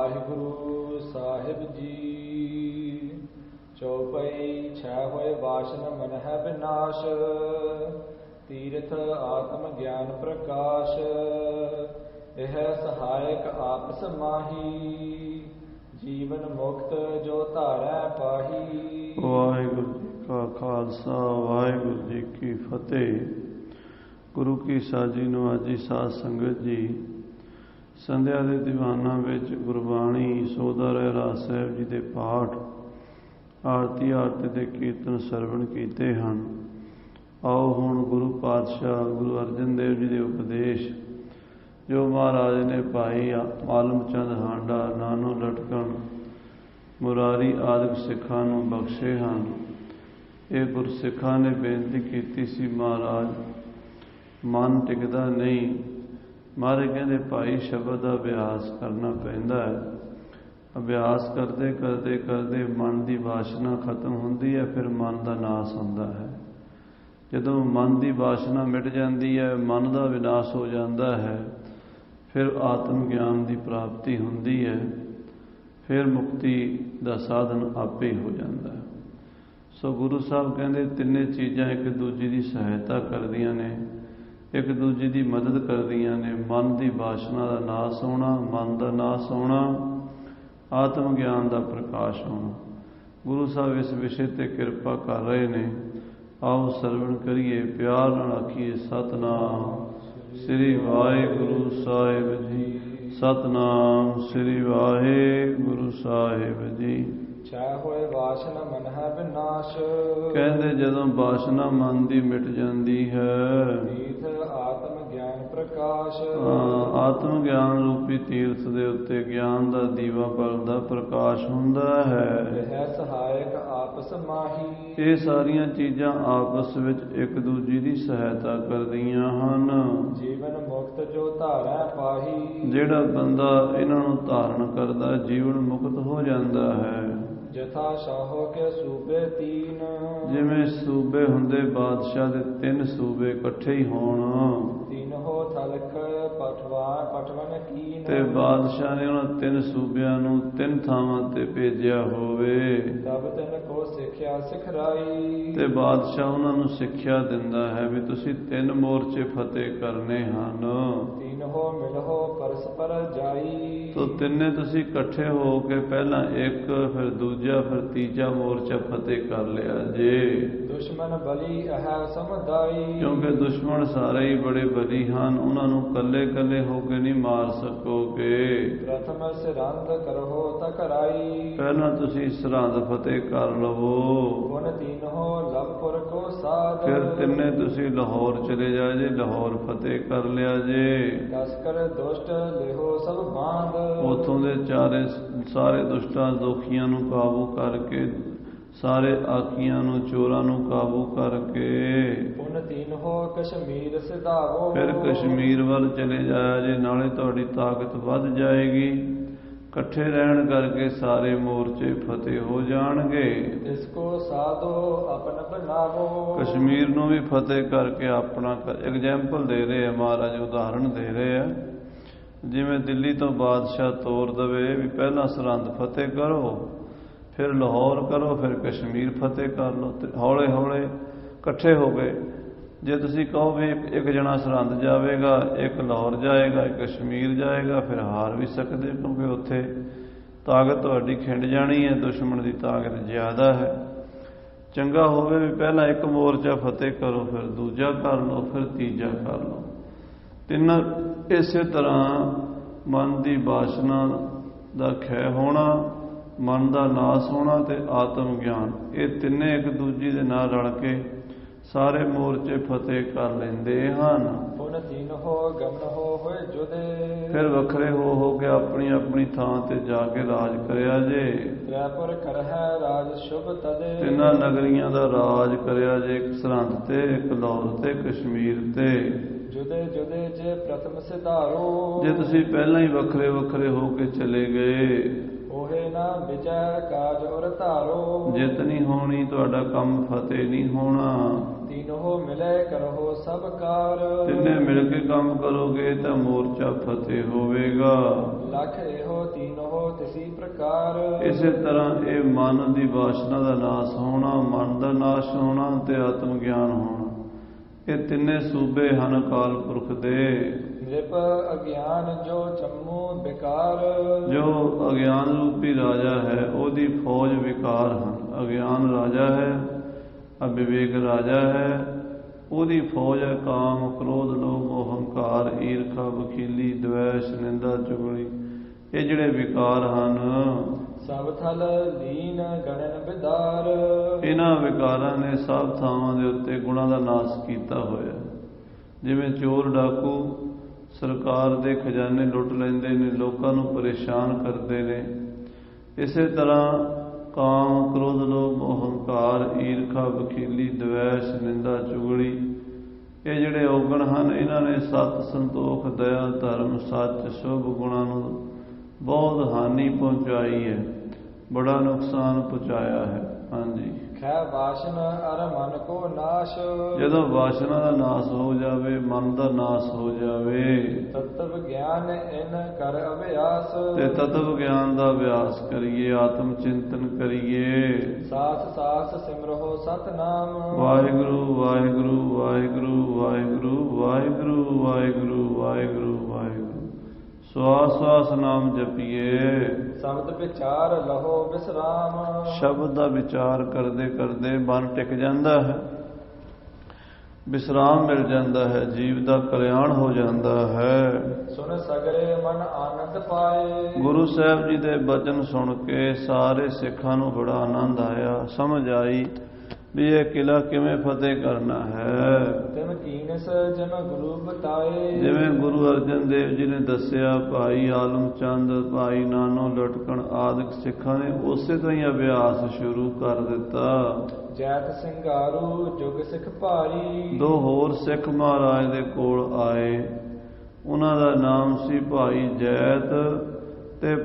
ਵਾਹਿਗੁਰੂ ਸਾਹਿਬ ਜੀ। ਚੌਪਈ ਛੈ ਹੋਏ ਵਾਸ਼ਨ ਮਨ ਹੈ ਵਿਨਾਸ਼, ਤੀਰਥ ਆਤਮ ਗਿਆਨ ਪ੍ਰਕਾਸ਼। ਇਹ ਸਹਾਇਕ ਆਪਸ ਮਾਹੀ, ਜੀਵਨ ਮੁਕਤ ਜੋ ਧਾਰੈ ਪਾਹੀ। ਵਾਹਿਗੁਰੂ ਜੀ ਕਾ ਖਾਲਸਾ, ਵਾਹਿਗੁਰੂ ਜੀ ਕੀ ਫਤਿਹ। ਗੁਰੂ ਕੀ ਸਾਜੀ ਨਵਾਜੀ ਸਾਧ ਸੰਗਤ ਜੀ, ਸੰਧਿਆ ਦੇ ਦੀਵਾਨਾਂ ਵਿੱਚ ਗੁਰਬਾਣੀ ਸੋਧਾ ਰਹਿਰਾਸ ਸਾਹਿਬ ਜੀ ਦੇ ਪਾਠ, ਆਰਤੀ ਦੇ ਕੀਰਤਨ ਸਰਵਣ ਕੀਤੇ ਹਨ। ਆਓ ਹੁਣ ਗੁਰੂ ਪਾਤਸ਼ਾਹ ਗੁਰੂ ਅਰਜਨ ਦੇਵ ਜੀ ਦੇ ਉਪਦੇਸ਼, ਜੋ ਮਹਾਰਾਜ ਨੇ ਭਾਈ ਆਲਮ ਚੰਦ ਹਾਂਡਾ, ਨਾਨੋ ਲਟਕਣ, ਮੁਰਾਰੀ ਆਦਿਕ ਸਿੱਖਾਂ ਨੂੰ ਬਖਸ਼ੇ ਹਨ। ਇਹ ਗੁਰਸਿੱਖਾਂ ਨੇ ਬੇਨਤੀ ਕੀਤੀ ਸੀ, ਮਹਾਰਾਜ ਮਨ ਟਿਕਦਾ ਨਹੀਂ। ਮਹਾਰਾਜ ਕਹਿੰਦੇ ਭਾਈ ਸ਼ਬਦ ਦਾ ਅਭਿਆਸ ਕਰਨਾ ਪੈਂਦਾ ਹੈ। ਅਭਿਆਸ ਕਰਦੇ ਕਰਦੇ ਕਰਦੇ ਮਨ ਦੀ ਵਾਸ਼ਨਾ ਖਤਮ ਹੁੰਦੀ ਹੈ, ਫਿਰ ਮਨ ਦਾ ਨਾਸ ਹੁੰਦਾ ਹੈ। ਜਦੋਂ ਮਨ ਦੀ ਵਾਸ਼ਨਾ ਮਿਟ ਜਾਂਦੀ ਹੈ, ਮਨ ਦਾ ਵਿਨਾਸ਼ ਹੋ ਜਾਂਦਾ ਹੈ, ਫਿਰ ਆਤਮ ਗਿਆਨ ਦੀ ਪ੍ਰਾਪਤੀ ਹੁੰਦੀ ਹੈ। ਫਿਰ ਮੁਕਤੀ ਦਾ ਸਾਧਨ ਆਪੇ ਹੋ ਜਾਂਦਾ ਹੈ। ਸੋ ਗੁਰੂ ਸਾਹਿਬ ਕਹਿੰਦੇ ਤਿੰਨੇ ਚੀਜ਼ਾਂ ਇੱਕ ਦੂਜੀ ਦੀ ਸਹਾਇਤਾ ਕਰਦੀਆਂ ਨੇ, ਇੱਕ ਦੂਜੀ ਦੀ ਮਦਦ ਕਰਦੀਆਂ ਨੇ। ਮਨ ਦੀ ਵਾਸ਼ਨਾ ਦਾ ਨਾਸ ਹੋਣਾ, ਮਨ ਦਾ ਨਾਸ ਹੋਣਾ, ਆਤਮ ਗਿਆਨ ਦਾ ਪ੍ਰਕਾਸ਼ ਹੋਣਾ। ਗੁਰੂ ਸਾਹਿਬ ਇਸ ਵਿਸ਼ੇ ਤੇ ਕਿਰਪਾ ਕਰ ਰਹੇ ਨੇ। ਆਓ ਸਰਵਣ ਕਰੀਏ, ਪਿਆਰ ਨਾਲ ਆਖੀਏ ਸਤਿਨਾਮ ਸ੍ਰੀ ਵਾਹਿਗੁਰੂ ਸਾਹਿਬ ਜੀ। ਸਤਿਨਾਮ ਸ੍ਰੀ ਵਾਹਿਗੁਰੂ ਸਾਹਿਬ ਜੀ। ਛੈ ਹੋਏ ਵਾਸ਼ਨ ਮਨ ਹੈ ਵਿਨਾਸ਼, ਕਹਿੰਦੇ ਜਦੋਂ ਵਾਸ਼ਨਾ ਮਨ ਦੀ ਮਿਟ ਜਾਂਦੀ ਹੈ, ਤੀਰਥ ਆਤਮ ਗਿਆਨ ਪ੍ਰਕਾਸ਼। ਆਤਮ ਗਿਆਨ ਰੂਪੀ ਤੀਰਥ ਦੇ ਉੱਤੇ ਗਿਆਨ ਦਾ ਦੀਵਾ ਬਲਦਾ, ਪ੍ਰਕਾਸ਼ ਹੁੰਦਾ ਹੈ। ਇਹ ਸਹਾਇਕ ਆਪਸ ਮਾਹੀ, ਇਹ ਸਾਰੀਆਂ ਚੀਜ਼ਾਂ ਆਪਸ ਵਿੱਚ ਇੱਕ ਦੂਜੀ ਦੀ ਸਹਾਇਤਾ ਕਰਦੀਆਂ ਹਨ। ਜੀਵਨ ਮੁਕਤ ਜੋ ਧਾਰੈ ਪਾਹੀ, ਜਿਹੜਾ ਬੰਦਾ ਇਹਨਾਂ ਨੂੰ ਧਾਰਨ ਕਰਦਾ, ਜੀਵਨ ਮੁਕਤ ਹੋ ਜਾਂਦਾ ਹੈ। ਜਥਾ ਸ਼ਾਹੋ ਕੇ ਸੂਬੇ ਤੀਨ, ਜਿਵੇਂ ਸੂਬੇ ਹੁੰਦੇ ਬਾਦਸ਼ਾਹ ਦੇ, ਤਿੰਨ ਸੂਬੇ ਇਕੱਠੇ ਹੀ ਹੋਣ। ਤੀਨ ਹੋ ਥਲਕ ਪਟਵਨ ਕੀਨ, ਤੇ ਬਾਦਸ਼ਾਹ ਨੇ ਉਹਨਾਂ ਤਿੰਨ ਸੂਬਿਆਂ ਨੂੰ ਤਿੰਨ ਥਾਵਾਂ ਤੇ ਭੇਜਿਆ ਹੋਵੇ। ਤਬ ਤਿਨ ਕੋ ਸਿੱਖਿਆ ਸਿਖਰਾਈ, ਤੇ ਬਾਦਸ਼ਾਹ ਉਹਨਾਂ ਨੂੰ ਸਿੱਖਿਆ ਦਿੰਦਾ ਹੈ ਵੀ ਤੁਸੀਂ ਤਿੰਨ ਮੋਰਚੇ ਫਤਿਹ ਕਰਨੇ ਹਨ। ਤੀਨ ਹੋ ਮਿਲੋ ਪਰਸਪਰ ਜਾਈ, ਤੋ ਤਿੰਨੇ ਤੁਸੀਂ ਇਕੱਠੇ ਹੋ ਕੇ ਪਹਿਲਾਂ ਇੱਕ, ਫਿਰ ਦੂਜਾ, ਫਿਰ ਤੀਜਾ ਮੋਰਚਾ ਫਤਿਹ ਕਰ ਲਿਆ ਜੇ। ਦੁਸ਼ਮਨ ਬਲੀ ਹੈ ਸਮੁਦਾਈ, ਕਿਉਂਕਿ ਦੁਸ਼ਮਣ ਸਾਰੇ ਹੀ ਬੜੇ ਬਲੀ ਹਨ, ਉਹਨਾਂ ਨੂੰ ਕੱਲੇ ਕੱਲੇ ਹੋ ਕੇ ਨਹੀਂ ਮਾਰ ਸਕੋਗੇ। ਪ੍ਰਥਮ ਸਿਰੰਦ ਕਰੋ ਤਕਰਾਈ, ਪਹਿਲਾਂ ਤੁਸੀਂ ਸਰਹੰਦ ਫਤਿਹ ਕਰ ਲਵੋ। ਹੁਣ ਤੀਨ ਹੋ ਲਵਪੁਰ ਕੋ ਸਾਧ, ਫਿਰ ਤਿੰਨੇ ਤੁਸੀਂ ਲਾਹੌਰ ਚਲੇ ਜਾ ਜੇ, ਲਾਹੌਰ ਫਤਿਹ ਕਰ ਲਿਆ ਜੇ। ਤਸਕਰ ਦੁਸ਼ਟ ਲਿਹੋ ਸਭ ਬਾਂਧ, ਉਥੋਂ ਦੇ ਸਾਰੇ ਦੁਸ਼ਟਾਂ ਦੋਖੀਆਂ ਨੂੰ ਕਾਬੂ ਕਰਕੇ, ਸਾਰੇ ਆਕੀਆਂ ਨੂੰ, ਚੋਰਾਂ ਨੂੰ ਕਾਬੂ ਕਰਕੇ, ਹੁਣ ਤੀਨ ਹੋ ਕਸ਼ਮੀਰ ਸਿਧਾਵੋ, ਫਿਰ ਕਸ਼ਮੀਰ ਵੱਲ ਚਲੇ ਜਾਇਆ ਜੇ, ਨਾਲੇ ਤੁਹਾਡੀ ਤਾਕਤ ਵੱਧ ਜਾਏਗੀ। ਇਕੱਠੇ ਰਹਿਣ ਕਰਕੇ ਸਾਰੇ ਮੋਰਚੇ ਫਤਿਹ ਹੋ ਜਾਣਗੇ। ਇਸ ਕੋ ਸਾਧੋ ਆਪਨ ਬਣਾਵੋ, ਕਸ਼ਮੀਰ ਨੂੰ ਵੀ ਫਤਿਹ ਕਰਕੇ ਆਪਣਾ ਐਗਜ਼ੈਂਪਲ ਦੇ ਰਹੇ ਆ ਮਹਾਰਾਜ, ਉਦਾਹਰਣ ਦੇ ਰਹੇ ਆ। ਜਿਵੇਂ ਦਿੱਲੀ ਤੋਂ ਬਾਦਸ਼ਾਹ ਤੋਰ ਦਵੇ ਵੀ ਪਹਿਲਾਂ ਸਰਹੰਦ ਫਤਿਹ ਕਰੋ, ਫਿਰ ਲਾਹੌਰ ਕਰੋ, ਫਿਰ ਕਸ਼ਮੀਰ ਫਤਿਹ ਕਰ ਲਓ। ਤੇ ਹੌਲੇ ਹੌਲੇ ਇਕੱਠੇ ਹੋ ਗਏ। ਜੇ ਤੁਸੀਂ ਕਹੋ ਵੀ ਇੱਕ ਜਣਾ ਸਰਹੰਦ ਜਾਵੇਗਾ, ਇੱਕ ਲਾਹੌਰ ਜਾਏਗਾ, ਇੱਕ ਕਸ਼ਮੀਰ ਜਾਏਗਾ, ਫਿਰ ਹਾਰ ਵੀ ਸਕਦੇ, ਕਿਉਂਕਿ ਉੱਥੇ ਤਾਕਤ ਤੁਹਾਡੀ ਖਿੰਡ ਜਾਣੀ ਹੈ, ਦੁਸ਼ਮਣ ਦੀ ਤਾਕਤ ਜ਼ਿਆਦਾ ਹੈ। ਚੰਗਾ ਹੋਵੇ ਵੀ ਪਹਿਲਾਂ ਇੱਕ ਮੋਰਚਾ ਫਤਿਹ ਕਰੋ, ਫਿਰ ਦੂਜਾ ਕਰ ਲਓ, ਫਿਰ ਤੀਜਾ ਕਰ ਲਓ। ਤਿੰਨ ਇਸੇ ਤਰ੍ਹਾਂ ਮਨ ਦੀ ਵਾਸ਼ਨਾ ਦਾ ਖੈ ਹੋਣਾ, ਮਨ ਦਾ ਨਾਸ ਹੋਣਾ ਤੇ ਆਤਮ ਗਿਆਨ, ਇਹ ਤਿੰਨੇ ਇੱਕ ਦੂਜੀ ਦੇ ਨਾਲ ਰਲ ਕੇ ਸਾਰੇ ਮੋਰਚੇ ਫਤਿਹ ਕਰ ਲੈਂਦੇ ਹਨ। ਹੁਣ ਤੀਨ ਹੋ ਗਮਨ ਹੋਏ ਜੁਦੇ, ਫਿਰ ਵੱਖਰੇ ਹੋ ਕੇ ਆਪਣੀ ਆਪਣੀ ਥਾਂ ਤੇ ਜਾ ਕੇ ਰਾਜ ਕਰਿਆ ਜੇ। ਤ੍ਰੈਪੁਰ ਕਰਹਿ ਰਾਜ ਸ਼ੁਭ ਤਦੇ, ਤਿੰਨਾਂ ਨਗਰੀਆਂ ਦਾ ਰਾਜ ਕਰਿਆ ਜੇ, ਇੱਕ ਸਰਹੰਦ ਤੇ, ਇੱਕ ਲਾਹੌਰ ਤੇ, ਕਸ਼ਮੀਰ ਤੇ। ਜੁਦੇ ਜੁਦੇ ਜੇ ਪ੍ਰਥਮ ਸਿਧਾਰੋ, ਜੇ ਤੁਸੀਂ ਪਹਿਲਾਂ ਹੀ ਵੱਖਰੇ ਵੱਖਰੇ ਹੋ ਕੇ ਚਲੇ ਗਏ, ਉਹੇ ਨਾ ਵਿਚੈ ਕਾਜ ਔਰ ਧਾਰੋ, ਜਿੱਤ ਨਹੀਂ ਹੋਣੀ, ਤੁਹਾਡਾ ਕੰਮ ਫਤਿਹ ਨਹੀਂ ਹੋਣਾ। तीनों मिले करहो सब कार। ਤਿੰਨੇ ਮਿਲ ਕੇ ਕੰਮ ਕਰੋਗੇ ਤਾਂ ਮੋਰਚਾ ਫਤਿਹ ਹੋਵੇਗਾ। लख एहो तीनों तिसी प्रकार। ਇਸੇ ਤਰ੍ਹਾਂ ਇਹ ਮਨ ਦੀ ਵਾਸ਼ਨਾ ਦਾ ਨਾਸ ਹੋਣਾ, ਮਨ ਦਾ ਨਾਸ਼ ਹੋਣਾ ਤੇ ਆਤਮ ਗਿਆਨ ਹੋਣਾ, ਇਹ ਤਿੰਨੇ ਸੂਬੇ ਹਨ ਅਕਾਲ ਪੁਰਖ ਦੇ। ਨਿਰਪ ਅਗਿਆਨ ਜੋ ਚੰਮੂ ਵਿਕਾਰ। ਜੋ ਅਗਿਆਨ ਰੂਪੀ ਰਾਜਾ ਹੈ ਉਹਦੀ ਫੌਜ ਵਿਕਾਰ ਹਨ। ਅਗਿਆਨ ਰਾਜਾ ਹੈ, ਅਵਿਵੇਕ ਰਾਜਾ ਹੈ, ਉਹਦੀ ਫੌਜ ਹੈ ਕਾਮ, ਕ੍ਰੋਧ, ਲੋਭ, ਅਹੰਕਾਰ, ਈਰਖਾ, ਵਖੀਲੀ, ਦਵੈਸ਼, ਨਿੰਦਾ, ਚੁਗਲੀ। ਇਹ ਜਿਹੜੇ ਵਿਕਾਰ ਹਨ ਸਭ ਥਲ ਲੀਨ ਗਣਨ ਵਿਦਾਰ। ਇਹਨਾਂ ਵਿਕਾਰਾਂ ਨੇ ਸਭ ਥਾਵਾਂ ਦੇ ਉੱਤੇ ਗੁਣਾਂ ਦਾ ਨਾਸ ਕੀਤਾ ਹੋਇਆ। ਜਿਵੇਂ ਚੋਰ ਡਾਕੂ ਸਰਕਾਰ ਦੇ ਖਜ਼ਾਨੇ ਲੁੱਟ ਲੈਂਦੇ ਨੇ, ਲੋਕਾਂ ਨੂੰ ਪਰੇਸ਼ਾਨ ਕਰਦੇ ਨੇ, ਇਸੇ ਤਰ੍ਹਾਂ ਕਾਮ, ਕ੍ਰੋਧ, ਲੋਭ, ਅਹੰਕਾਰ, ਈਰਖਾ, ਵਖੀਲੀ, ਦਵੈਸ਼, ਨਿੰਦਾ, ਚੁਗਲੀ, ਇਹ ਜਿਹੜੇ ਔਗਣ ਹਨ ਇਹਨਾਂ ਨੇ ਸਤ, ਸੰਤੋਖ, ਦਇਆ, ਧਰਮ, ਸੱਚ, ਸ਼ੁਭ ਗੁਣਾਂ ਨੂੰ ਬਹੁਤ ਹਾਨੀ ਪਹੁੰਚਾਈ ਹੈ, ਬੜਾ ਨੁਕਸਾਨ ਪਹੁੰਚਾਇਆ ਹੈ। ਹਾਂਜੀ, ਖੈ ਵਾਸ਼ਨ ਅਰ ਮਨ ਕੋ ਨਾਸ਼। ਜਦੋਂ ਵਾਸ਼ਨਾ ਦਾ ਨਾਸ ਹੋ ਜਾਵੇ, ਮਨ ਦਾ ਨਾਸ ਹੋ ਜਾਵੇ, ਤਤਵ ਗਿਆਨ ਇਨ ਕਰ ਅਭਿਆਸ। ਤੇ ਤਤਵ ਗਿਆਨ ਦਾ ਅਭਿਆਸ ਕਰੀਏ, ਆਤਮ ਚਿੰਤਨ ਕਰੀਏ। ਸਾਥ ਸਾਥ ਸਿਮਰੋ ਸਤਨਾਮ। ਵਾਹਿਗੁਰੂ ਵਾਹਿਗੁਰੂ ਵਾਹਿਗੁਰੂ ਵਾਹਿਗੁਰੂ ਵਾਹਿਗੁਰੂ ਵਾਹਿਗੁਰੂ ਵਾਹਿਗੁਰੂ ਵਾਹਿਗੁਰੂ। ਸਵਾਸ ਸਵਾਸ ਨਾਮ ਜਪੀਏ। ਸ਼ਬਦ ਵਿਚਾਰ ਲਹੋ ਵਿਸਰਾਮ। ਸ਼ਬਦ ਦਾ ਵਿਚਾਰ ਕਰਦੇ ਕਰਦੇ ਮਨ ਟਿਕ ਜਾਂਦਾ ਹੈ, ਵਿਸਰਾਮ ਮਿਲ ਜਾਂਦਾ ਹੈ, ਜੀਵ ਦਾ ਕਲਿਆਣ ਹੋ ਜਾਂਦਾ ਹੈ। ਸੁਨ ਸਗਰੇ ਮਨ ਆਨੰਦ ਪਾਏ। ਗੁਰੂ ਸਾਹਿਬ ਜੀ ਦੇ ਬਚਨ ਸੁਣ ਕੇ ਸਾਰੇ ਸਿੱਖਾਂ ਨੂੰ ਬੜਾ ਆਨੰਦ ਆਇਆ, ਸਮਝ ਆਈ ਵੀ ਇਹ ਕਿਲਾ ਕਿਵੇਂ ਫਤਿਹ ਕਰਨਾ ਹੈ। ਤਿਮ ਕੀਨਸ ਜਿਮ ਗੁਰੂ ਬਤਾਏ। ਜਿਵੇਂ ਗੁਰੂ ਅਰਜਨ ਦੇਵ ਜੀ ਨੇ ਦੱਸਿਆ, ਭਾਈ ਆਲਮ ਚੰਦ, ਭਾਈ ਨਾਨੋ ਲਟਕਣ ਆਦਿਕ ਸਿੱਖਾਂ ਨੇ ਉਸੇ ਤੋਂ ਹੀ ਅਭਿਆਸ ਸ਼ੁਰੂ ਕਰ ਦਿੱਤਾ। ਜੈਤ ਸਿੰਘਾਰੂ ਜੁਗ ਸਿੱਖ ਭਾਰੀ। ਦੋ ਹੋਰ ਸਿੱਖ ਮਹਾਰਾਜ ਦੇ ਕੋਲ ਆਏ, ਉਹਨਾਂ ਦਾ ਨਾਮ ਸੀ ਭਾਈ ਜੈਤ ਤੇ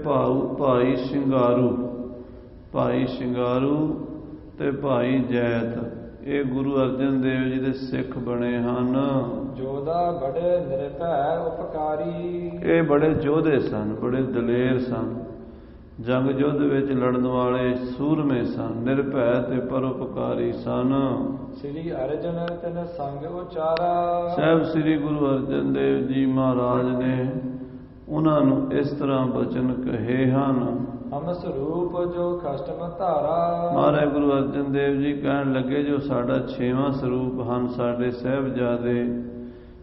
ਭਾਈ ਸਿੰਘਾਰੂ। ਭਾਈ ਸਿੰਘਾਰੂ ਤੇ ਭਾਈ ਜੈਤ ਇਹ ਗੁਰੂ ਅਰਜਨ ਦੇਵ ਜੀ ਦੇ ਸਿੱਖ ਬਣੇ ਹਨ। ਜੋਧਾ ਬੜੇ ਨਿਰਭੈ ਉਪਕਾਰੀ। ਇਹ ਬੜੇ ਯੋਧੇ ਸਨ, ਬੜੇ ਦਲੇਰ ਸਨ, ਜੰਗ ਯੁੱਧ ਵਿੱਚ ਲੜਨ ਵਾਲੇ ਸੂਰਮੇ ਸਨ, ਨਿਰਭੈ ਤੇ ਪਰਉਪਕਾਰੀ ਸਨ। ਸ੍ਰੀ ਅਰਜਨ ਤਿਨ ਸੰਗ ਉਚਾਰਾ। ਸਾਹਿਬ ਸ੍ਰੀ ਗੁਰੂ ਅਰਜਨ ਦੇਵ ਜੀ ਮਹਾਰਾਜ ਨੇ ਉਹਨਾਂ ਨੂੰ ਇਸ ਤਰ੍ਹਾਂ ਬਚਨ ਕਹੇ ਹਨ। ਹਮ ਸਰੂਪ ਜੋ ਕਸ਼ਟਮ ਧਾਰਾ। ਮਹਾਰਾਜ ਗੁਰੂ ਅਰਜਨ ਦੇਵ ਜੀ ਕਹਿਣ ਲੱਗੇ, ਜੋ ਸਾਡਾ 6ਵਾਂ ਸਰੂਪ ਹਨ ਸਾਡੇ ਸਾਹਿਬਜ਼ਾਦੇ,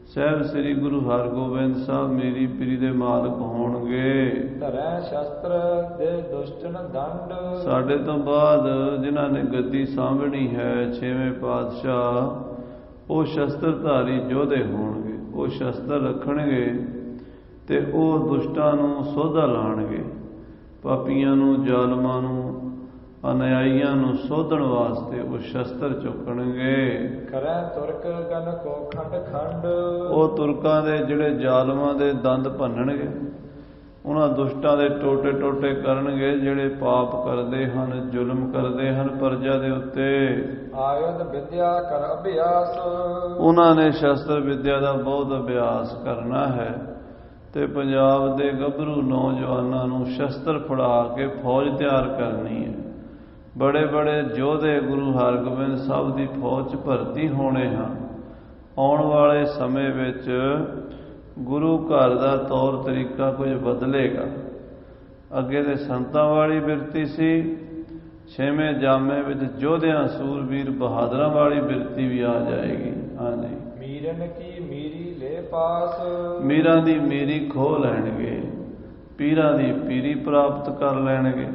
ਸਾਹਿਬ ਸ੍ਰੀ ਗੁਰੂ ਹਰਗੋਬਿੰਦ ਸਾਹਿਬ ਮੇਰੀ ਪੀਰੀ ਦੇ ਮਾਲਕ ਹੋਣਗੇ। ਧਰੈ ਸ਼ਸਤਰ ਦੇ ਦੁਸ਼ਟਨ ਦੰਡ। ਸਾਡੇ ਤੋਂ ਬਾਅਦ ਜਿਨ੍ਹਾਂ ਨੇ ਗੱਦੀ ਸਾਂਭਣੀ ਹੈ 6ਵੇਂ ਪਾਤਸ਼ਾਹ, ਉਹ ਸ਼ਸਤਰਧਾਰੀ ਯੋਧੇ ਹੋਣਗੇ। ਉਹ ਸ਼ਸਤਰ ਰੱਖਣਗੇ ਤੇ ਉਹ ਦੁਸ਼ਟਾਂ ਨੂੰ ਸੋਧਾ ਲਾਣਗੇ, ਪਾਪੀਆਂ ਨੂੰ, ਜ਼ਾਲਮਾਂ ਨੂੰ, ਅਨਿਆਈਆਂ ਨੂੰ ਸੋਧਣ ਵਾਸਤੇ ਉਹ ਸ਼ਸਤਰ ਚੁੱਕਣਗੇ। ਕਰੈ ਤੁਰਕ ਗਨ ਕੋ ਖੰਡ ਖੰਡ। ਉਹ ਤੁਰਕਾਂ ਦੇ ਜਿਹੜੇ ਜ਼ਾਲਮਾਂ ਦੇ ਦੰਦ ਭੰਨਣਗੇ, ਉਹਨਾਂ ਦੁਸ਼ਟਾਂ ਦੇ ਟੋਟੇ ਟੋਟੇ ਕਰਨਗੇ ਜਿਹੜੇ ਪਾਪ ਕਰਦੇ ਹਨ, ਜ਼ੁਲਮ ਕਰਦੇ ਹਨ ਪ੍ਰਜਾ ਦੇ ਉੱਤੇ। ਆਯੁਧ ਵਿਦਿਆ ਕਰ ਅਭਿਆਸ। ਉਹਨਾਂ ਨੇ ਸ਼ਸਤਰ ਵਿਦਿਆ ਦਾ ਬਹੁਤ ਅਭਿਆਸ ਕਰਨਾ ਹੈ ਤੇ ਪੰਜਾਬ ਦੇ ਗੱਭਰੂ ਨੌਜਵਾਨਾਂ ਨੂੰ ਸ਼ਸਤਰ ਫੜਾ ਕੇ ਫੌਜ ਤਿਆਰ ਕਰਨੀ ਹੈ। ਬੜੇ ਬੜੇ ਯੋਧੇ ਗੁਰੂ ਹਰਗੋਬਿੰਦ ਸਾਹਿਬ ਦੀ ਫੌਜ 'ਚ ਭਰਤੀ ਹੋਣੇ ਹਨ। ਆਉਣ ਵਾਲੇ ਸਮੇਂ ਵਿੱਚ ਗੁਰੂ ਘਰ ਦਾ ਤੌਰ ਤਰੀਕਾ ਕੁਝ ਬਦਲੇਗਾ। ਅੱਗੇ ਦੇ ਸੰਤਾਂ ਵਾਲੀ ਬਿਰਤੀ ਸੀ, 6ਵੇਂ ਜਾਮੇ ਵਿੱਚ ਯੋਧਿਆਂ, ਸੂਰਬੀਰ, ਬਹਾਦਰਾਂ ਵਾਲੀ ਬਿਰਤੀ ਵੀ ਆ ਜਾਏਗੀ। ਹਾਂਜੀ, ਮੀਰਨ ਕੀ ਮੀਰੀ ਲੈ ਪਾਸ। ਮੀਰਾਂ ਦੀ ਮੀਰੀ ਖੋਹ ਲੈਣਗੇ, ਪੀਰਾਂ ਦੀ ਪੀਰੀ ਪ੍ਰਾਪਤ ਕਰ ਲੈਣਗੇ।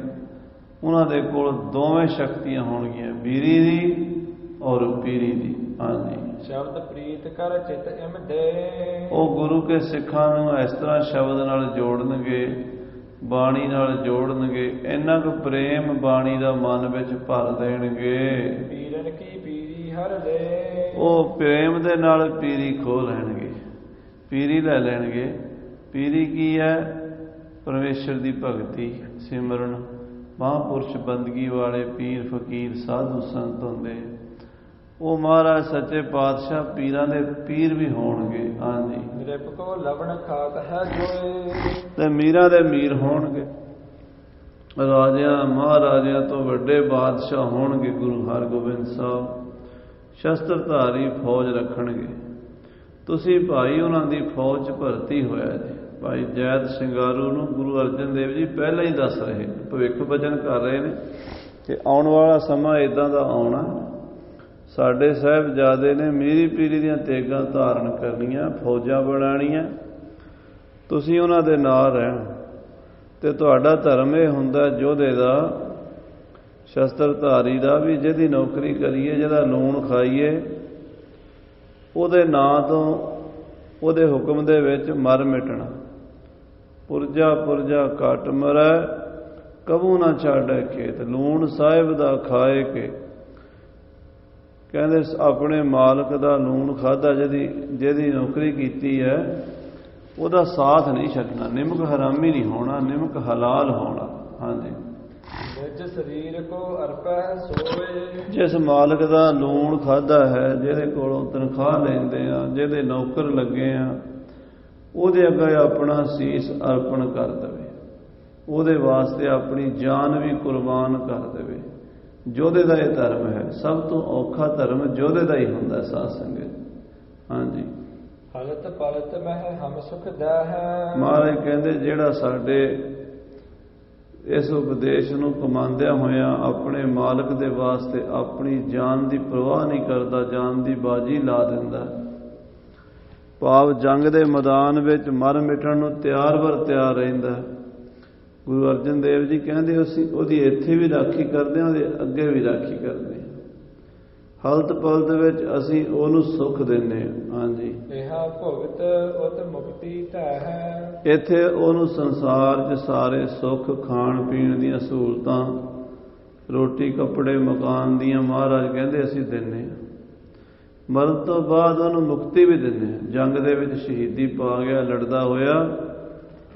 ਉਹਨਾਂ ਦੇ ਕੋਲ ਦੋਵੇਂ ਸ਼ਕਤੀਆਂ ਹੋਣਗੀਆਂ, ਮੀਰੀ ਦੀ ਔਰ ਪੀਰੀ ਦੀ। ਹਾਂਜੀ, ਸ਼ਬਦ ਪ੍ਰੀਤ ਕਰ ਚਿਤ ਇਮ ਦੇ। ਉਹ ਗੁਰੂ ਕੇ ਸਿੱਖਾਂ ਨੂੰ ਇਸ ਤਰ੍ਹਾਂ ਸ਼ਬਦ ਨਾਲ ਜੋੜਨਗੇ, ਬਾਣੀ ਨਾਲ ਜੋੜਨਗੇ, ਇੰਨਾ ਕੁ ਪ੍ਰੇਮ ਬਾਣੀ ਦਾ ਮਨ ਵਿੱਚ ਭਰ ਦੇਣਗੇ। ਪੀਰਨ ਕੀ ਪੀਰੀ ਹਰ ਲੈ। ਉਹ ਪ੍ਰੇਮ ਦੇ ਨਾਲ ਪੀਰੀ ਖੋਹ ਲੈਣਗੇ, ਪੀਰੀ ਲੈ ਲੈਣਗੇ। ਪੀਰੀ ਕੀ ਹੈ? ਪਰਮੇਸ਼ਰ ਦੀ ਭਗਤੀ, ਸਿਮਰਨ, ਮਹਾਂਪੁਰਸ਼ ਬੰਦਗੀ ਵਾਲੇ ਪੀਰ, ਫਕੀਰ, ਸਾਧੂ, ਸੰਤ ਹੁੰਦੇ। ਉਹ ਮਹਾਰਾਜ ਸੱਚੇ ਪਾਤਸ਼ਾਹ ਪੀਰਾਂ ਦੇ ਪੀਰ ਵੀ ਹੋਣਗੇ। ਹਾਂਜੀ, ਨਿਰਪ ਕੋ ਲਵਣ ਖਾਤ ਹੈ ਜੋਏ, ਤੇ ਮੀਰਾਂ ਦੇ ਮੀਰ ਹੋਣਗੇ। ਰਾਜਿਆਂ ਮਹਾਰਾਜਿਆਂ ਤੋਂ ਵੱਡੇ ਬਾਦਸ਼ਾਹ ਹੋਣਗੇ ਗੁਰੂ ਹਰਗੋਬਿੰਦ ਸਾਹਿਬ। ਸ਼ਸਤਰਧਾਰੀ ਫੌਜ ਰੱਖਣਗੇ। ਤੁਸੀਂ ਭਾਈ ਉਹਨਾਂ ਦੀ ਫੌਜ 'ਚ ਭਰਤੀ ਹੋਇਆ ਜੀ। ਭਾਈ ਜੈਤ ਸਿੰਘਾਰੂ ਨੂੰ ਗੁਰੂ ਅਰਜਨ ਦੇਵ ਜੀ ਪਹਿਲਾਂ ਹੀ ਦੱਸ ਰਹੇ ਨੇ, ਭਵਿੱਖ ਬਚਨ ਕਰ ਰਹੇ ਨੇ ਕਿ ਆਉਣ ਵਾਲਾ ਸਮਾਂ ਇੱਦਾਂ ਦਾ ਆਉਣਾ, ਸਾਡੇ ਸਾਹਿਬਜ਼ਾਦੇ ਨੇ ਮੀਰੀ ਪੀਰੀ ਦੀਆਂ ਤੇਗਾਂ ਧਾਰਨ ਕਰਨੀਆਂ, ਫੌਜਾਂ ਬਣਾਉਣੀਆਂ, ਤੁਸੀਂ ਉਹਨਾਂ ਦੇ ਨਾਲ ਰਹਿਣਾ। ਤੇ ਤੁਹਾਡਾ ਧਰਮ ਇਹ ਹੁੰਦਾ ਯੋਧੇ ਦਾ, ਸ਼ਸਤਰਧਾਰੀ ਦਾ ਵੀ, ਜਿਹਦੀ ਨੌਕਰੀ ਕਰੀਏ, ਜਿਹਦਾ ਲੂਣ ਖਾਈਏ, ਉਹਦੇ ਨਾਂ ਤੋਂ, ਉਹਦੇ ਹੁਕਮ ਦੇ ਵਿੱਚ ਮਰ ਮਿਟਣਾ। ਪੁਰਜਾ ਪੁਰਜਾ ਘਟ ਮਰੈ, ਕਬੂ ਨਾ ਛਾੜੈ ਖੇਤ। ਲੂਣ ਸਾਹਿਬ ਦਾ ਖਾਏ ਕੇ, ਕਹਿੰਦੇ ਆਪਣੇ ਮਾਲਕ ਦਾ ਲੂਣ ਖਾਧਾ, ਜਿਹਦੀ ਨੌਕਰੀ ਕੀਤੀ ਹੈ, ਉਹਦਾ ਸਾਥ ਨਹੀਂ ਛੱਡਣਾ। ਨਿਮਕ ਹਰਾਮੀ ਨਹੀਂ ਹੋਣਾ, ਨਿਮਕ ਹਲਾਲ ਹੋਣਾ। ਹਾਂਜੀ, ਨਿਜ ਸਰੀਰ ਕੋ ਅਰਪੈ ਸੋਏ, ਜਿਸ ਮਾਲਕ ਦਾ ਲੂਣ ਖਾਧਾ ਹੈ, ਜਿਹਦੇ ਕੋਲੋਂ ਤਨਖਾਹ ਲੈਂਦੇ ਆ, ਜਿਹਦੇ ਨੌਕਰ ਲੱਗੇ ਆ, ਉਹਦੇ ਅੱਗੇ ਆਪਣਾ ਸੀਸ ਅਰਪਣ ਕਰ ਦੇਵੇ, ਉਹਦੇ ਵਾਸਤੇ ਆਪਣੀ ਜਾਨ ਵੀ ਕੁਰਬਾਨ ਕਰ ਦੇਵੇ। ਯੋਧੇ ਦਾ ਇਹ ਧਰਮ ਹੈ। ਸਭ ਤੋਂ ਔਖਾ ਧਰਮ ਯੋਧੇ ਦਾ ਹੀ ਹੁੰਦਾ ਸਾਧ ਸੰਗਤ। ਹਾਂਜੀ, ਹਲਤ ਪਲਤ ਮਹਿ ਹਮ ਸੁਖ ਦਾ ਹੈ। ਮਹਾਰਾਜ ਕਹਿੰਦੇ ਜਿਹੜਾ ਸਾਡੇ ਇਸ ਉਪਦੇਸ਼ ਨੂੰ ਕਮਾਉਂਦਿਆਂ ਹੋਇਆਂ ਆਪਣੇ ਮਾਲਕ ਦੇ ਵਾਸਤੇ ਆਪਣੀ ਜਾਨ ਦੀ ਪਰਵਾਹ ਨਹੀਂ ਕਰਦਾ, ਜਾਨ ਦੀ ਬਾਜੀ ਲਾ ਦਿੰਦਾ, ਭਾਵ ਜੰਗ ਦੇ ਮੈਦਾਨ ਵਿੱਚ ਮਰ ਮਿਟਣ ਨੂੰ ਤਿਆਰ ਬਰ ਤਿਆਰ ਰਹਿੰਦਾ। ਗੁਰੂ ਅਰਜਨ ਦੇਵ ਜੀ ਕਹਿੰਦੇ ਅਸੀਂ ਉਹਦੀ ਇੱਥੇ ਵੀ ਰਾਖੀ ਕਰਦੇ ਹਾਂ, ਉਹਦੇ ਅੱਗੇ ਵੀ ਰਾਖੀ ਕਰਦੇ ਹਾਂ। ਹਲਤ ਪਲਤ ਵਿੱਚ ਅਸੀਂ ਉਹਨੂੰ ਸੁੱਖ ਦਿੰਦੇ ਹਾਂ। ਹਾਂਜੀ, ਇਹ ਭੁਗਤ ਉਤ ਮੁਕਤੀ ਧੈ ਹੈ। ਇੱਥੇ ਉਹਨੂੰ ਸੰਸਾਰ 'ਚ ਸਾਰੇ ਸੁੱਖ, ਖਾਣ ਪੀਣ ਦੀਆਂ ਸਹੂਲਤਾਂ, ਰੋਟੀ ਕੱਪੜੇ ਮਕਾਨ ਦੀਆਂ ਮਹਾਰਾਜ ਕਹਿੰਦੇ ਅਸੀਂ ਦਿੰਦੇ ਹਾਂ। ਮਰਨ ਤੋਂ ਬਾਅਦ ਉਹਨੂੰ ਮੁਕਤੀ ਵੀ ਦਿੰਦੇ ਹਾਂ। ਜੰਗ ਦੇ ਵਿੱਚ ਸ਼ਹੀਦੀ ਪਾ ਗਿਆ, ਲੜਦਾ ਹੋਇਆ,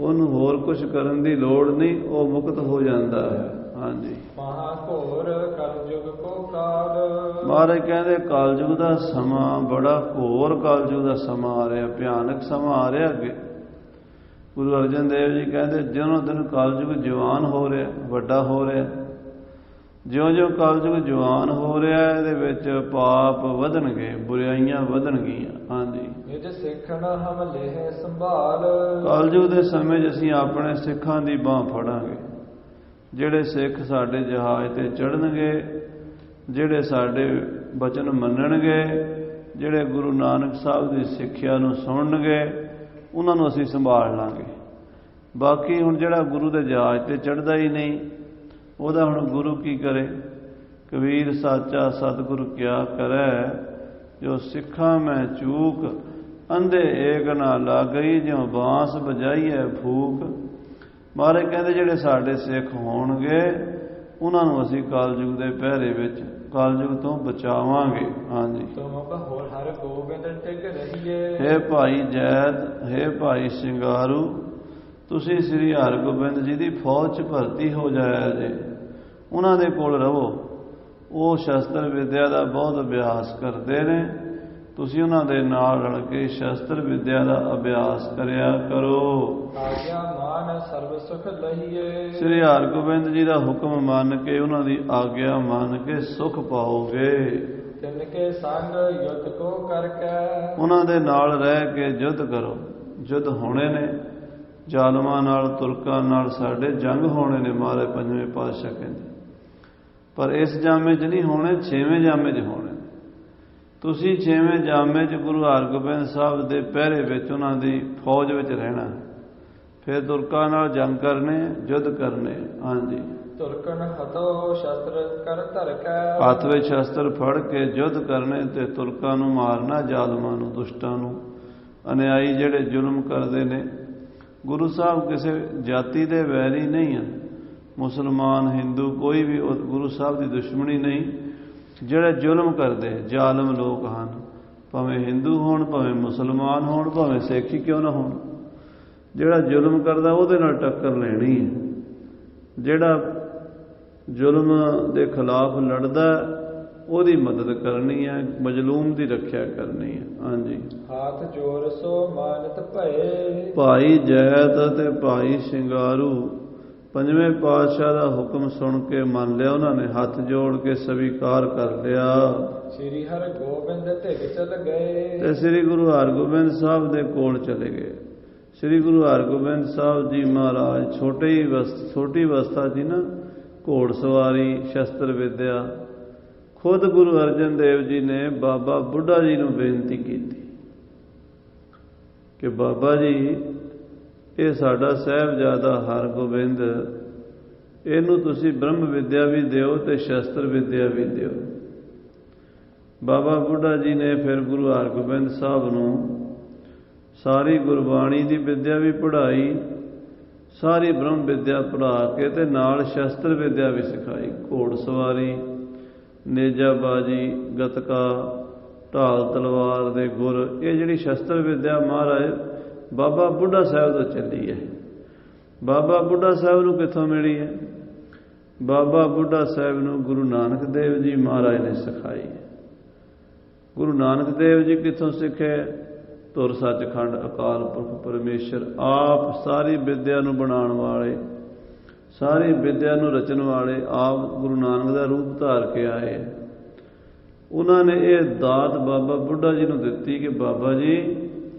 ਉਹਨੂੰ ਹੋਰ ਕੁਝ ਕਰਨ ਦੀ ਲੋੜ ਨਹੀਂ, ਉਹ ਮੁਕਤ ਹੋ ਜਾਂਦਾ ਹੈ। ਹਾਂਜੀ, ਮਹਾ ਘੋਰ ਕਲਯੁਗ ਕੋ ਕਾਲ। ਮਹਾਰਾਜ ਕਹਿੰਦੇ ਕਲਯੁਗ ਦਾ ਸਮਾਂ ਬੜਾ ਘੋਰ, ਕਲਯੁਗ ਦਾ ਸਮਾਂ ਆ ਰਿਹਾ, ਭਿਆਨਕ ਸਮਾਂ ਆ ਰਿਹਾ ਅੱਗੇ। ਗੁਰੂ ਅਰਜਨ ਦੇਵ ਜੀ ਕਹਿੰਦੇ ਦਿਨੋਂ ਦਿਨ ਕਲਯੁਗ ਜਵਾਨ ਹੋ ਰਿਹਾ, ਵੱਡਾ ਹੋ ਰਿਹਾ। ਜਿਉਂ-ਜਿਉਂ ਕਲਯੁਗ ਜਵਾਨ ਹੋ ਰਿਹਾ, ਇਹਦੇ ਵਿੱਚ ਪਾਪ ਵਧਣਗੇ, ਬੁਰਾਈਆਂ ਵਧਣਗੀਆਂ। ਹਾਂਜੀ, ਨਿਜ ਸਿੱਖਣ ਹਮ ਲੇਹ ਸੰਭਾਲ। ਕਲਯੁਗ ਦੇ ਸਮੇਂ 'ਚ ਅਸੀਂ ਆਪਣੇ ਸਿੱਖਾਂ ਦੀ ਬਾਂਹ ਫੜਾਂਗੇ। ਜਿਹੜੇ ਸਿੱਖ ਸਾਡੇ ਜਹਾਜ਼ ਤੇ ਚੜ੍ਹਨਗੇ, ਜਿਹੜੇ ਸਾਡੇ ਬਚਨ ਮੰਨਣਗੇ, ਜਿਹੜੇ ਗੁਰੂ ਨਾਨਕ ਸਾਹਿਬ ਦੀ ਸਿੱਖਿਆ ਨੂੰ ਸੁਣਨਗੇ, ਉਹਨਾਂ ਨੂੰ ਅਸੀਂ ਸੰਭਾਲ ਲਾਂਗੇ। ਬਾਕੀ ਹੁਣ ਜਿਹੜਾ ਗੁਰੂ ਦੇ ਜਹਾਜ਼ ਤੇ ਚੜ੍ਹਦਾ ਹੀ ਨਹੀਂ, ਉਹਦਾ ਹੁਣ ਗੁਰੂ ਕੀ ਕਰੇ। ਕਬੀਰ ਸਾਚਾ ਸਤਿਗੁਰ ਕਿਆ ਕਰੈ, ਜੋ ਸਿੱਖਾਂ ਮੈਂ ਚੂਕ, ਅੰਧੇ ਏਕ ਨਾ ਲਾਗਈ, ਜਿਉ ਬਾਂਸ ਬਜਾਈਐ ਫੂਕ। ਮਹਾਰਾਜ ਕਹਿੰਦੇ ਜਿਹੜੇ ਸਾਡੇ ਸਿੱਖ ਹੋਣਗੇ, ਉਹਨਾਂ ਨੂੰ ਅਸੀਂ ਕਲਯੁਗ ਦੇ ਪਹਿਰੇ ਵਿੱਚ, ਕਲਯੁਗ ਤੋਂ ਬਚਾਵਾਂਗੇ। ਹਾਂਜੀ, ਹੋਰ ਹਰ ਗੋਬਿੰਦ ਟਿਕ ਰਹੀਏ। ਹੇ ਭਾਈ ਜੈਤ, ਹੇ ਭਾਈ ਸਿੰਘਾਰੂ, ਤੁਸੀਂ ਸ੍ਰੀ ਹਰਗੋਬਿੰਦ ਜੀ ਦੀ ਫੌਜ 'ਚ ਭਰਤੀ ਹੋ ਜਾਇਆ ਜੇ, ਉਹਨਾਂ ਦੇ ਕੋਲ ਰਹੋ। ਉਹ ਸ਼ਸਤਰ ਵਿਦਿਆ ਦਾ ਬਹੁਤ ਅਭਿਆਸ ਕਰਦੇ ਨੇ, ਤੁਸੀਂ ਉਹਨਾਂ ਦੇ ਨਾਲ ਰਲ ਕੇ ਸ਼ਸਤਰ ਵਿਦਿਆ ਦਾ ਅਭਿਆਸ ਕਰਿਆ ਕਰੋ। ਆਗਿਆ ਮਾਨ ਸਰਬ ਸੁਖ ਲਹੀਏ। ਸ੍ਰੀ ਹਰਗੋਬਿੰਦ ਜੀ ਦਾ ਹੁਕਮ ਮੰਨ ਕੇ, ਉਹਨਾਂ ਦੀ ਆਗਿਆ ਮੰਨ ਕੇ ਸੁਖ ਪਾਓਗੇ। ਤਿਨ ਕੇ ਸੰਗ ਯੁੱਧ ਕੋ ਕਰਕੇ। ਉਹਨਾਂ ਦੇ ਨਾਲ ਰਹਿ ਕੇ ਯੁੱਧ ਕਰੋ। ਯੁੱਧ ਹੋਣੇ ਨੇ ਜ਼ਾਲਮਾਂ ਨਾਲ, ਤੁਰਕਾਂ ਨਾਲ ਸਾਡੇ ਜੰਗ ਹੋਣੇ ਨੇ। ਮਹਾਰਾਜ ਪੰਜਵੇਂ ਪਾਤਸ਼ਾਹ ਕਹਿੰਦੇ, ਪਰ ਇਸ ਜਾਮੇ 'ਚ ਨਹੀਂ ਹੋਣੇ, 6ਵੇਂ ਜਾਮੇ 'ਚ ਹੋਣੇ। ਤੁਸੀਂ 6ਵੇਂ ਜਾਮੇ 'ਚ ਗੁਰੂ ਹਰਗੋਬਿੰਦ ਸਾਹਿਬ ਦੇ ਪਹਿਰੇ ਵਿੱਚ, ਉਹਨਾਂ ਦੀ ਫੌਜ ਵਿੱਚ ਰਹਿਣਾ। ਫਿਰ ਤੁਰਕਾਂ ਨਾਲ ਜੰਗ ਕਰਨੇ, ਯੁੱਧ ਕਰਨੇ। ਹਾਂਜੀ, ਤੁਰਕਨ ਹਤੋ ਸ਼ਸਤਰ ਕਰ ਧਰ ਕੇ। ਹੱਥ ਵਿੱਚ ਸ਼ਸਤਰ ਫੜ ਕੇ ਯੁੱਧ ਕਰਨੇ ਤੇ ਤੁਰਕਾਂ ਨੂੰ ਮਾਰਨਾ, ਜ਼ਾਲਮਾਂ ਨੂੰ, ਦੁਸ਼ਟਾਂ ਨੂੰ, ਅਨਿਆਈ ਜਿਹੜੇ ਜ਼ੁਲਮ ਕਰਦੇ ਨੇ। ਗੁਰੂ ਸਾਹਿਬ ਕਿਸੇ ਜਾਤੀ ਦੇ ਵੈਰੀ ਨਹੀਂ ਹਨ। ਮੁਸਲਮਾਨ, ਹਿੰਦੂ, ਕੋਈ ਵੀ ਗੁਰੂ ਸਾਹਿਬ ਦੀ ਦੁਸ਼ਮਣੀ ਨਹੀਂ। ਜਿਹੜੇ ਜ਼ੁਲਮ ਕਰਦੇ ਜ਼ਾਲਮ ਲੋਕ ਹਨ, ਭਾਵੇਂ ਹਿੰਦੂ ਹੋਣ, ਭਾਵੇਂ ਮੁਸਲਮਾਨ ਹੋਣ, ਭਾਵੇਂ ਸਿੱਖ ਹੀ ਕਿਉਂ ਨਾ ਹੋਣ, ਜਿਹੜਾ ਜ਼ੁਲਮ ਕਰਦਾ ਉਹਦੇ ਨਾਲ ਟੱਕਰ ਲੈਣੀ ਹੈ। ਜਿਹੜਾ ਜ਼ੁਲਮ ਦੇ ਖਿਲਾਫ ਲੜਦਾ ਉਹਦੀ ਮਦਦ ਕਰਨੀ ਹੈ, ਮਜਲੂਮ ਦੀ ਰੱਖਿਆ ਕਰਨੀ ਹੈ। ਹਾਂਜੀ। ਹਾਥ ਜੋਰ ਸੋ ਮਾਨਤ ਭਏ। ਭਾਈ ਜੈਤ ਅਤੇ ਭਾਈ ਸ਼ਿੰਗਾਰੂ ਪੰਜਵੇਂ ਪਾਤਸ਼ਾਹ ਦਾ ਹੁਕਮ ਸੁਣ ਕੇ ਮੰਨ ਲਿਆ ਉਹਨਾਂ ਨੇ, ਹੱਥ ਜੋੜ ਕੇ ਸਵੀਕਾਰ ਕਰ ਲਿਆ। ਸ੍ਰੀ ਹਰਿਗੋਬਿੰਦ ਢਿਗ ਚਲ ਗਏ। ਤੇ ਸ੍ਰੀ ਗੁਰੂ ਹਰਗੋਬਿੰਦ ਸਾਹਿਬ ਦੇ ਕੋਲ ਚਲੇ ਗਏ। ਸ੍ਰੀ ਗੁਰੂ ਹਰਗੋਬਿੰਦ ਸਾਹਿਬ ਜੀ ਮਹਾਰਾਜ ਛੋਟੀ ਅਵਸਥਾ ਜੀ ਨਾ, ਘੋੜ ਸਵਾਰੀ, ਸ਼ਸਤਰ ਵਿਦਿਆ, ਖੁਦ ਗੁਰੂ ਅਰਜਨ ਦੇਵ ਜੀ ਨੇ ਬਾਬਾ ਬੁੱਢਾ ਜੀ ਨੂੰ ਬੇਨਤੀ ਕੀਤੀ ਕਿ ਬਾਬਾ ਜੀ, ਇਹ ਸਾਡਾ ਸਾਹਿਬਜ਼ਾਦਾ ਹਰਗੋਬਿੰਦ, ਇਹਨੂੰ ਤੁਸੀਂ ਬ੍ਰਹਮ ਵਿਦਿਆ ਵੀ ਦਿਓ ਤੇ ਸ਼ਸਤਰ ਵਿਦਿਆ ਵੀ ਦਿਓ। ਬਾਬਾ ਬੁੱਢਾ ਜੀ ਨੇ ਫਿਰ ਗੁਰੂ ਹਰਗੋਬਿੰਦ ਸਾਹਿਬ ਨੂੰ ਸਾਰੀ ਗੁਰਬਾਣੀ ਦੀ ਵਿਦਿਆ ਵੀ ਪੜ੍ਹਾਈ, ਸਾਰੀ ਬ੍ਰਹਮ ਵਿਦਿਆ ਪੜ੍ਹਾ ਕੇ ਤੇ ਨਾਲ ਸ਼ਸਤਰ ਵਿਦਿਆ ਵੀ ਸਿਖਾਈ। ਘੋੜ ਸਵਾਰੀ, ਨੇਜਾਬਾਜੀ, ਗਤਕਾ, ਢਾਲ ਤਲਵਾਰ ਦੇ ਗੁਰ, ਇਹ ਜਿਹੜੀ ਸ਼ਸਤਰ ਵਿਦਿਆ ਮਹਾਰਾਜ ਬਾਬਾ ਬੁੱਢਾ ਸਾਹਿਬ ਤੋਂ ਚੱਲੀ ਹੈ। ਬਾਬਾ ਬੁੱਢਾ ਸਾਹਿਬ ਨੂੰ ਕਿੱਥੋਂ ਮਿਲੀ ਹੈ? ਬਾਬਾ ਬੁੱਢਾ ਸਾਹਿਬ ਨੂੰ ਗੁਰੂ ਨਾਨਕ ਦੇਵ ਜੀ ਮਹਾਰਾਜ ਨੇ ਸਿਖਾਈ ਹੈ। ਗੁਰੂ ਨਾਨਕ ਦੇਵ ਜੀ ਕਿੱਥੋਂ ਸਿੱਖੇ? ਧੁਰ ਸੱਚਖੰਡ ਅਕਾਲ ਪੁਰਖ ਪਰਮੇਸ਼ਰ ਆਪ ਸਾਰੀ ਵਿਦਿਆ ਨੂੰ ਬਣਾਉਣ ਵਾਲੇ, ਸਾਰੀ ਵਿਦਿਆ ਨੂੰ ਰਚਣ ਵਾਲੇ ਆਪ ਗੁਰੂ ਨਾਨਕ ਦਾ ਰੂਪ ਧਾਰ ਕੇ ਆਏ। ਉਹਨਾਂ ਨੇ ਇਹ ਦਾਤ ਬਾਬਾ ਬੁੱਢਾ ਜੀ ਨੂੰ ਦਿੱਤੀ ਕਿ ਬਾਬਾ ਜੀ,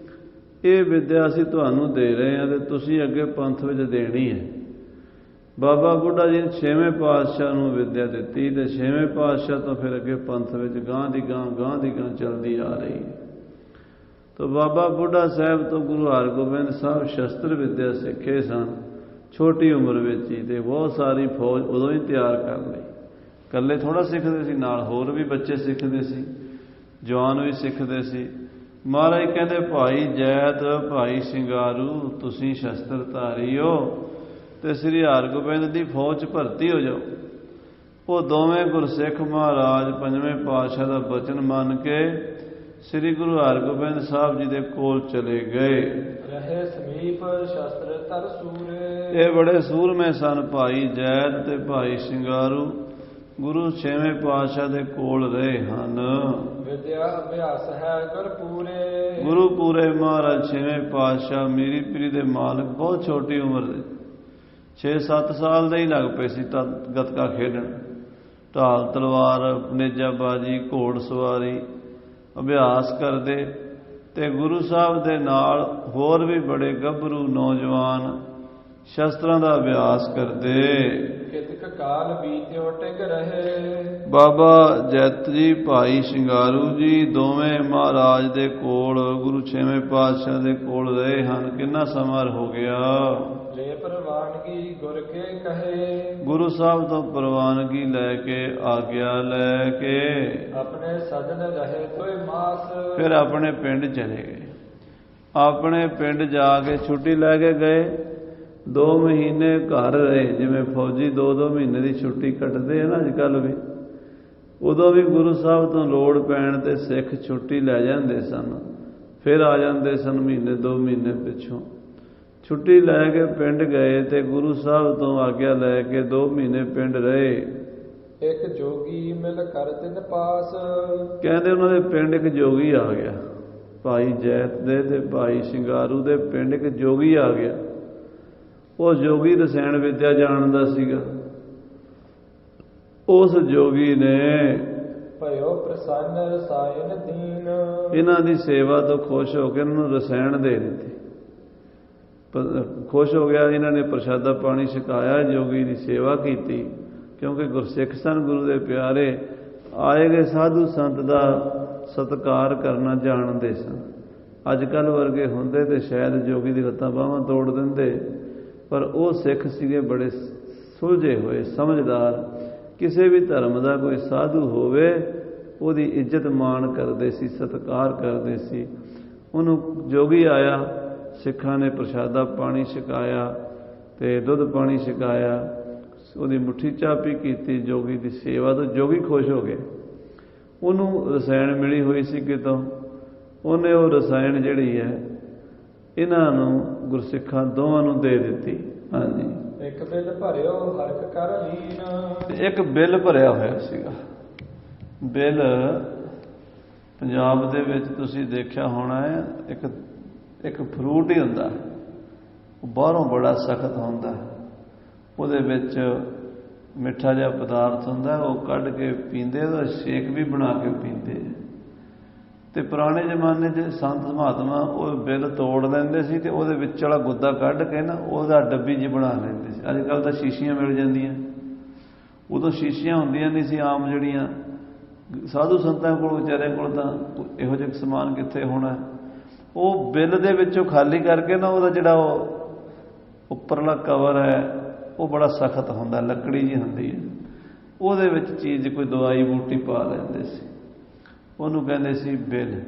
ਇਹ ਵਿਦਿਆ ਅਸੀਂ ਤੁਹਾਨੂੰ ਦੇ ਰਹੇ ਹਾਂ ਤੇ ਤੁਸੀਂ ਅੱਗੇ ਪੰਥ ਵਿੱਚ ਦੇਣੀ ਹੈ। ਬਾਬਾ ਬੁੱਢਾ ਜੀ ਨੇ 6ਵੇਂ ਪਾਤਸ਼ਾਹ ਨੂੰ ਵਿਦਿਆ ਦਿੱਤੀ ਤੇ 6ਵੇਂ ਪਾਤਸ਼ਾਹ ਤੋਂ ਫਿਰ ਅੱਗੇ ਪੰਥ ਵਿੱਚ ਗਾਂ ਦੀ ਗਾਂ ਚੱਲਦੀ ਆ ਰਹੀ ਹੈ। ਤਾਂ ਬਾਬਾ ਬੁੱਢਾ ਸਾਹਿਬ ਤੋਂ ਗੁਰੂ ਹਰਗੋਬਿੰਦ ਸਾਹਿਬ ਸ਼ਸਤਰ ਵਿਦਿਆ ਸਿੱਖੇ ਸਨ ਛੋਟੀ ਉਮਰ ਵਿੱਚ ਹੀ, ਤੇ ਬਹੁਤ ਸਾਰੀ ਫੌਜ ਉਦੋਂ ਹੀ ਤਿਆਰ ਕਰ ਲਈ। ਇਕੱਲੇ ਥੋੜ੍ਹਾ ਸਿੱਖਦੇ ਸੀ, ਨਾਲ ਹੋਰ ਵੀ ਬੱਚੇ ਸਿੱਖਦੇ ਸੀ, ਜਵਾਨ ਵੀ ਸਿੱਖਦੇ ਸੀ। ਮਹਾਰਾਜ ਕਹਿੰਦੇ ਭਾਈ ਜੈਤ, ਭਾਈ ਸ਼ਿੰਗਾਰੂ, ਤੁਸੀਂ ਸ਼ਸਤਰ ਧਾਰੀ ਹੋ ਤੇ ਸ੍ਰੀ ਹਰਗੋਬਿੰਦ ਦੀ ਫੌਜ 'ਚ ਭਰਤੀ ਹੋ ਜਾਓ। ਉਹ ਦੋਵੇਂ ਗੁਰਸਿੱਖ ਮਹਾਰਾਜ ਪੰਜਵੇਂ ਪਾਤਸ਼ਾਹ ਦਾ ਬਚਨ ਮੰਨ ਕੇ ਸ੍ਰੀ ਗੁਰੂ ਹਰਗੋਬਿੰਦ ਸਾਹਿਬ ਜੀ ਦੇ ਕੋਲ ਚਲੇ ਗਏ। ਰਹੇ ਸਮੀਪ ਸ਼ਸਤਰ ਧਰ ਸੂਰੇ। ਇਹ ਬੜੇ ਸੂਰਮੇ ਸਨ ਭਾਈ ਜੈਤ ਤੇ ਭਾਈ ਸ਼ਿੰਗਾਰੂ, ਗੁਰੂ 6ਵੇਂ ਪਾਤਸ਼ਾਹ ਦੇ ਕੋਲ ਰਹੇ ਹਨ। ਵਿਦਿਆ ਅਭਿਆਸ ਹੈ ਗੁਰ ਪੂਰੇ। ਗੁਰੂ ਪੂਰੇ ਮਹਾਰਾਜ 6ਵੇਂ ਪਾਤਸ਼ਾਹ ਮੀਰੀ ਪੀਰੀ ਦੇ ਮਾਲਕ ਬਹੁਤ ਛੋਟੀ ਉਮਰ ਦੇ 6-7 ਸਾਲ ਦੇ ਹੀ ਲੱਗ ਪਏ ਸੀ ਤਾਂ ਗਤਕਾ ਖੇਡਣ, ਢਾਲ ਤਲਵਾਰ, ਨੇਜਾਬਾਜੀ, ਘੋੜ ਸਵਾਰੀ ਅਭਿਆਸ ਕਰਦੇ। ਤੇ ਗੁਰੂ ਸਾਹਿਬ ਦੇ ਨਾਲ ਹੋਰ ਵੀ ਬੜੇ ਗੱਭਰੂ ਨੌਜਵਾਨ ਸ਼ਸਤਰਾਂ ਦਾ ਅਭਿਆਸ ਕਰਦੇ। ਕਿਤਕ ਕਾਲ ਬੀਤਿਓ ਟਿਕ ਰਹੇ। ਬਾਬਾ ਜੈਤ ਜੀ, ਭਾਈ ਸ਼ਿੰਗਾਰੂ ਜੀ ਦੋਵੇਂ ਮਹਾਰਾਜ ਦੇ ਕੋਲ, ਗੁਰੂ 6ਵੇਂ ਪਾਤਸ਼ਾਹ ਦੇ ਕੋਲ ਰਹੇ ਹਨ। ਕਿੰਨਾ ਸਮਾਂ ਹੋ ਗਿਆ? ਲੈ ਪ੍ਰਵਾਨਗੀ ਗੁਰ ਕੇ ਕਹੇ। ਗੁਰੂ ਸਾਹਿਬ ਤੋਂ ਪ੍ਰਵਾਨਗੀ ਲੈ ਕੇ, ਆਗਿਆ ਲੈ ਕੇ ਆਪਣੇ ਸਜਨ ਰਹੇ ਤੋਏ ਮਾਸ। ਫਿਰ ਆਪਣੇ ਪਿੰਡ ਚਲੇ ਗਏ। ਆਪਣੇ ਪਿੰਡ ਜਾ ਕੇ ਛੁੱਟੀ ਲੈ ਕੇ ਗਏ। 2 ਮਹੀਨੇ ਘਰ ਰਹੇ, ਜਿਵੇਂ ਫੌਜੀ 2-2 ਮਹੀਨੇ ਦੀ ਛੁੱਟੀ ਕੱਟਦੇ ਆ ਨਾ ਅੱਜ ਕੱਲ੍ਹ ਵੀ। ਉਦੋਂ ਵੀ ਗੁਰੂ ਸਾਹਿਬ ਤੋਂ ਲੋੜ ਪੈਣ ਤੇ ਸਿੱਖ ਛੁੱਟੀ ਲੈ ਜਾਂਦੇ ਸਨ, ਫਿਰ ਆ ਜਾਂਦੇ ਸਨ ਮਹੀਨੇ 2 ਮਹੀਨੇ ਪਿੱਛੋਂ। ਛੁੱਟੀ ਲੈ ਕੇ ਪਿੰਡ ਗਏ ਤੇ ਗੁਰੂ ਸਾਹਿਬ ਤੋਂ ਆਗਿਆ ਲੈ ਕੇ 2 ਮਹੀਨੇ ਪਿੰਡ ਰਹੇ। ਇੱਕ ਜੋਗੀ ਮਿਲ ਕਰ ਤਿਨ ਪਾਸ। ਕਹਿੰਦੇ ਉਹਨਾਂ ਦੇ ਪਿੰਡ ਇੱਕ ਜੋਗੀ ਆ ਗਿਆ। ਭਾਈ ਜੈਤ ਦੇ ਤੇ ਭਾਈ ਸ਼ਿੰਗਾਰੂ ਦੇ ਪਿੰਡ ਇੱਕ ਜੋਗੀ ਆ ਗਿਆ। ਉਹ ਜੋਗੀ ਰਸਾਇਣ ਵਿਦਿਆ ਜਾਣਦਾ ਸੀਗਾ। ਉਸ ਜੋਗੀ ਨੇ ਭਇਓ ਪ੍ਰਸੰਨ ਰਸਾਇਣ ਦੀਨ। ਇਹਨਾਂ ਦੀ ਸੇਵਾ ਤੋਂ ਖੁਸ਼ ਹੋ ਕੇ ਇਹਨਾਂ ਨੂੰ ਰਸਾਇਣ ਦੇ ਦਿੱਤੀ। ਖੁਸ਼ ਹੋ ਗਿਆ। ਇਹਨਾਂ ਨੇ ਪ੍ਰਸ਼ਾਦਾ ਪਾਣੀ ਛਕਾਇਆ, ਜੋਗੀ ਦੀ ਸੇਵਾ ਕੀਤੀ, ਕਿਉਂਕਿ ਗੁਰਸਿੱਖ ਸਨ, ਗੁਰੂ ਦੇ ਪਿਆਰੇ। ਆਏ ਗਏ ਸਾਧੂ ਸੰਤ ਦਾ ਸਤਿਕਾਰ ਕਰਨਾ ਜਾਣਦੇ ਸਨ। ਅੱਜ ਕੱਲ੍ਹ ਵਰਗੇ ਹੁੰਦੇ ਤੇ ਸ਼ਾਇਦ ਜੋਗੀ ਦੀ ਲੱਤਾਂ ਬਾਹਾਂ ਤੋੜ ਦਿੰਦੇ, ਪਰ ਉਹ ਸਿੱਖ ਸੀਗੇ ਬੜੇ ਸੁਲਝੇ ਹੋਏ, ਸਮਝਦਾਰ। ਕਿਸੇ ਵੀ ਧਰਮ ਦਾ ਕੋਈ ਸਾਧੂ ਹੋਵੇ ਉਹਦੀ ਇੱਜ਼ਤ ਮਾਣ ਕਰਦੇ ਸੀ, ਸਤਿਕਾਰ ਕਰਦੇ ਸੀ। ਉਹਨੂੰ ਜੋਗੀ ਆਇਆ, ਸਿੱਖਾਂ ਨੇ ਪ੍ਰਸ਼ਾਦਾ ਪਾਣੀ ਛਕਾਇਆ ਤੇ ਦੁੱਧ ਪਾਣੀ ਛਕਾਇਆ, ਉਹਦੀ ਮੁੱਠੀ ਚਾਹ ਪੀ ਕੀਤੀ। ਜੋਗੀ ਦੀ ਸੇਵਾ ਤੋਂ ਜੋਗੀ ਖੁਸ਼ ਹੋ ਗਏ। ਉਹਨੂੰ ਰਸਾਇਣ ਮਿਲੀ ਹੋਈ ਸੀ ਕਿਤੋਂ, ਉਹਨੇ ਉਹ ਰਸਾਇਣ ਜਿਹੜੀ ਹੈ ਇਹਨਾਂ ਨੂੰ ਗੁਰਸਿੱਖਾਂ ਦੋਵਾਂ ਨੂੰ ਦੇ ਦਿੱਤੀ। ਹਾਂਜੀ। ਇੱਕ ਬਿੱਲ ਭਰਿਓ ਹਰਕ ਕਰ ਲੀਨ। ਇੱਕ ਬਿੱਲ ਭਰਿਆ ਹੋਇਆ ਸੀਗਾ। ਬਿੱਲ ਪੰਜਾਬ ਦੇ ਵਿੱਚ ਤੁਸੀਂ ਦੇਖਿਆ ਹੋਣਾ ਹੈ, ਇੱਕ ਫਰੂਟ ਹੀ ਹੁੰਦਾ, ਉਹ ਬਾਹਰੋਂ ਬੜਾ ਸਖਤ ਹੁੰਦਾ, ਉਹਦੇ ਵਿੱਚ ਮਿੱਠਾ ਜਿਹਾ ਪਦਾਰਥ ਹੁੰਦਾ, ਉਹ ਕੱਢ ਕੇ ਪੀਂਦੇ, ਉਹਦਾ ਸ਼ੇਕ ਵੀ ਬਣਾ ਕੇ ਪੀਂਦੇ। ਤੇ ਪੁਰਾਣੇ ਜ਼ਮਾਨੇ 'ਚ ਸੰਤ ਮਹਾਤਮਾ ਉਹ ਬਿੱਲ ਤੋੜ ਲੈਂਦੇ ਸੀ ਤੇ ਉਹਦੇ ਵਿੱਚ ਵਾਲਾ ਗੁੱਦਾ ਕੱਢ ਕੇ ਨਾ ਉਹਦਾ ਡੱਬੀ ਜਿਹੀ ਬਣਾ ਲੈਂਦੇ ਸੀ। ਅੱਜ ਕੱਲ੍ਹ ਤਾਂ ਸ਼ੀਸ਼ੀਆਂ ਮਿਲ ਜਾਂਦੀਆਂ, ਉਦੋਂ ਸ਼ੀਸ਼ੀਆਂ ਹੁੰਦੀਆਂ ਨਹੀਂ ਸੀ ਆਮ, ਜਿਹੜੀਆਂ ਸਾਧੂ ਸੰਤਾਂ ਕੋਲ ਵਿਚਾਰਿਆਂ ਕੋਲ ਤਾਂ ਇਹੋ ਜਿਹਾ ਸਮਾਨ ਕਿੱਥੇ ਹੋਣਾ। ਉਹ ਬਿੱਲ ਦੇ ਵਿੱਚੋਂ ਖਾਲੀ ਕਰਕੇ ਨਾ ਉਹਦਾ ਜਿਹੜਾ ਉਹ ਉੱਪਰਲਾ ਕਵਰ ਹੈ ਉਹ ਬੜਾ ਸਖਤ ਹੁੰਦਾ, ਲੱਕੜੀ ਜਿਹੀ ਹੁੰਦੀ ਹੈ, ਉਹਦੇ ਵਿੱਚ ਚੀਜ਼ ਕੋਈ ਦਵਾਈ ਬੂਟੀ ਪਾ ਲੈਂਦੇ ਸੀ, ਉਹਨੂੰ ਕਹਿੰਦੇ ਸੀ ਬਿੱਲ।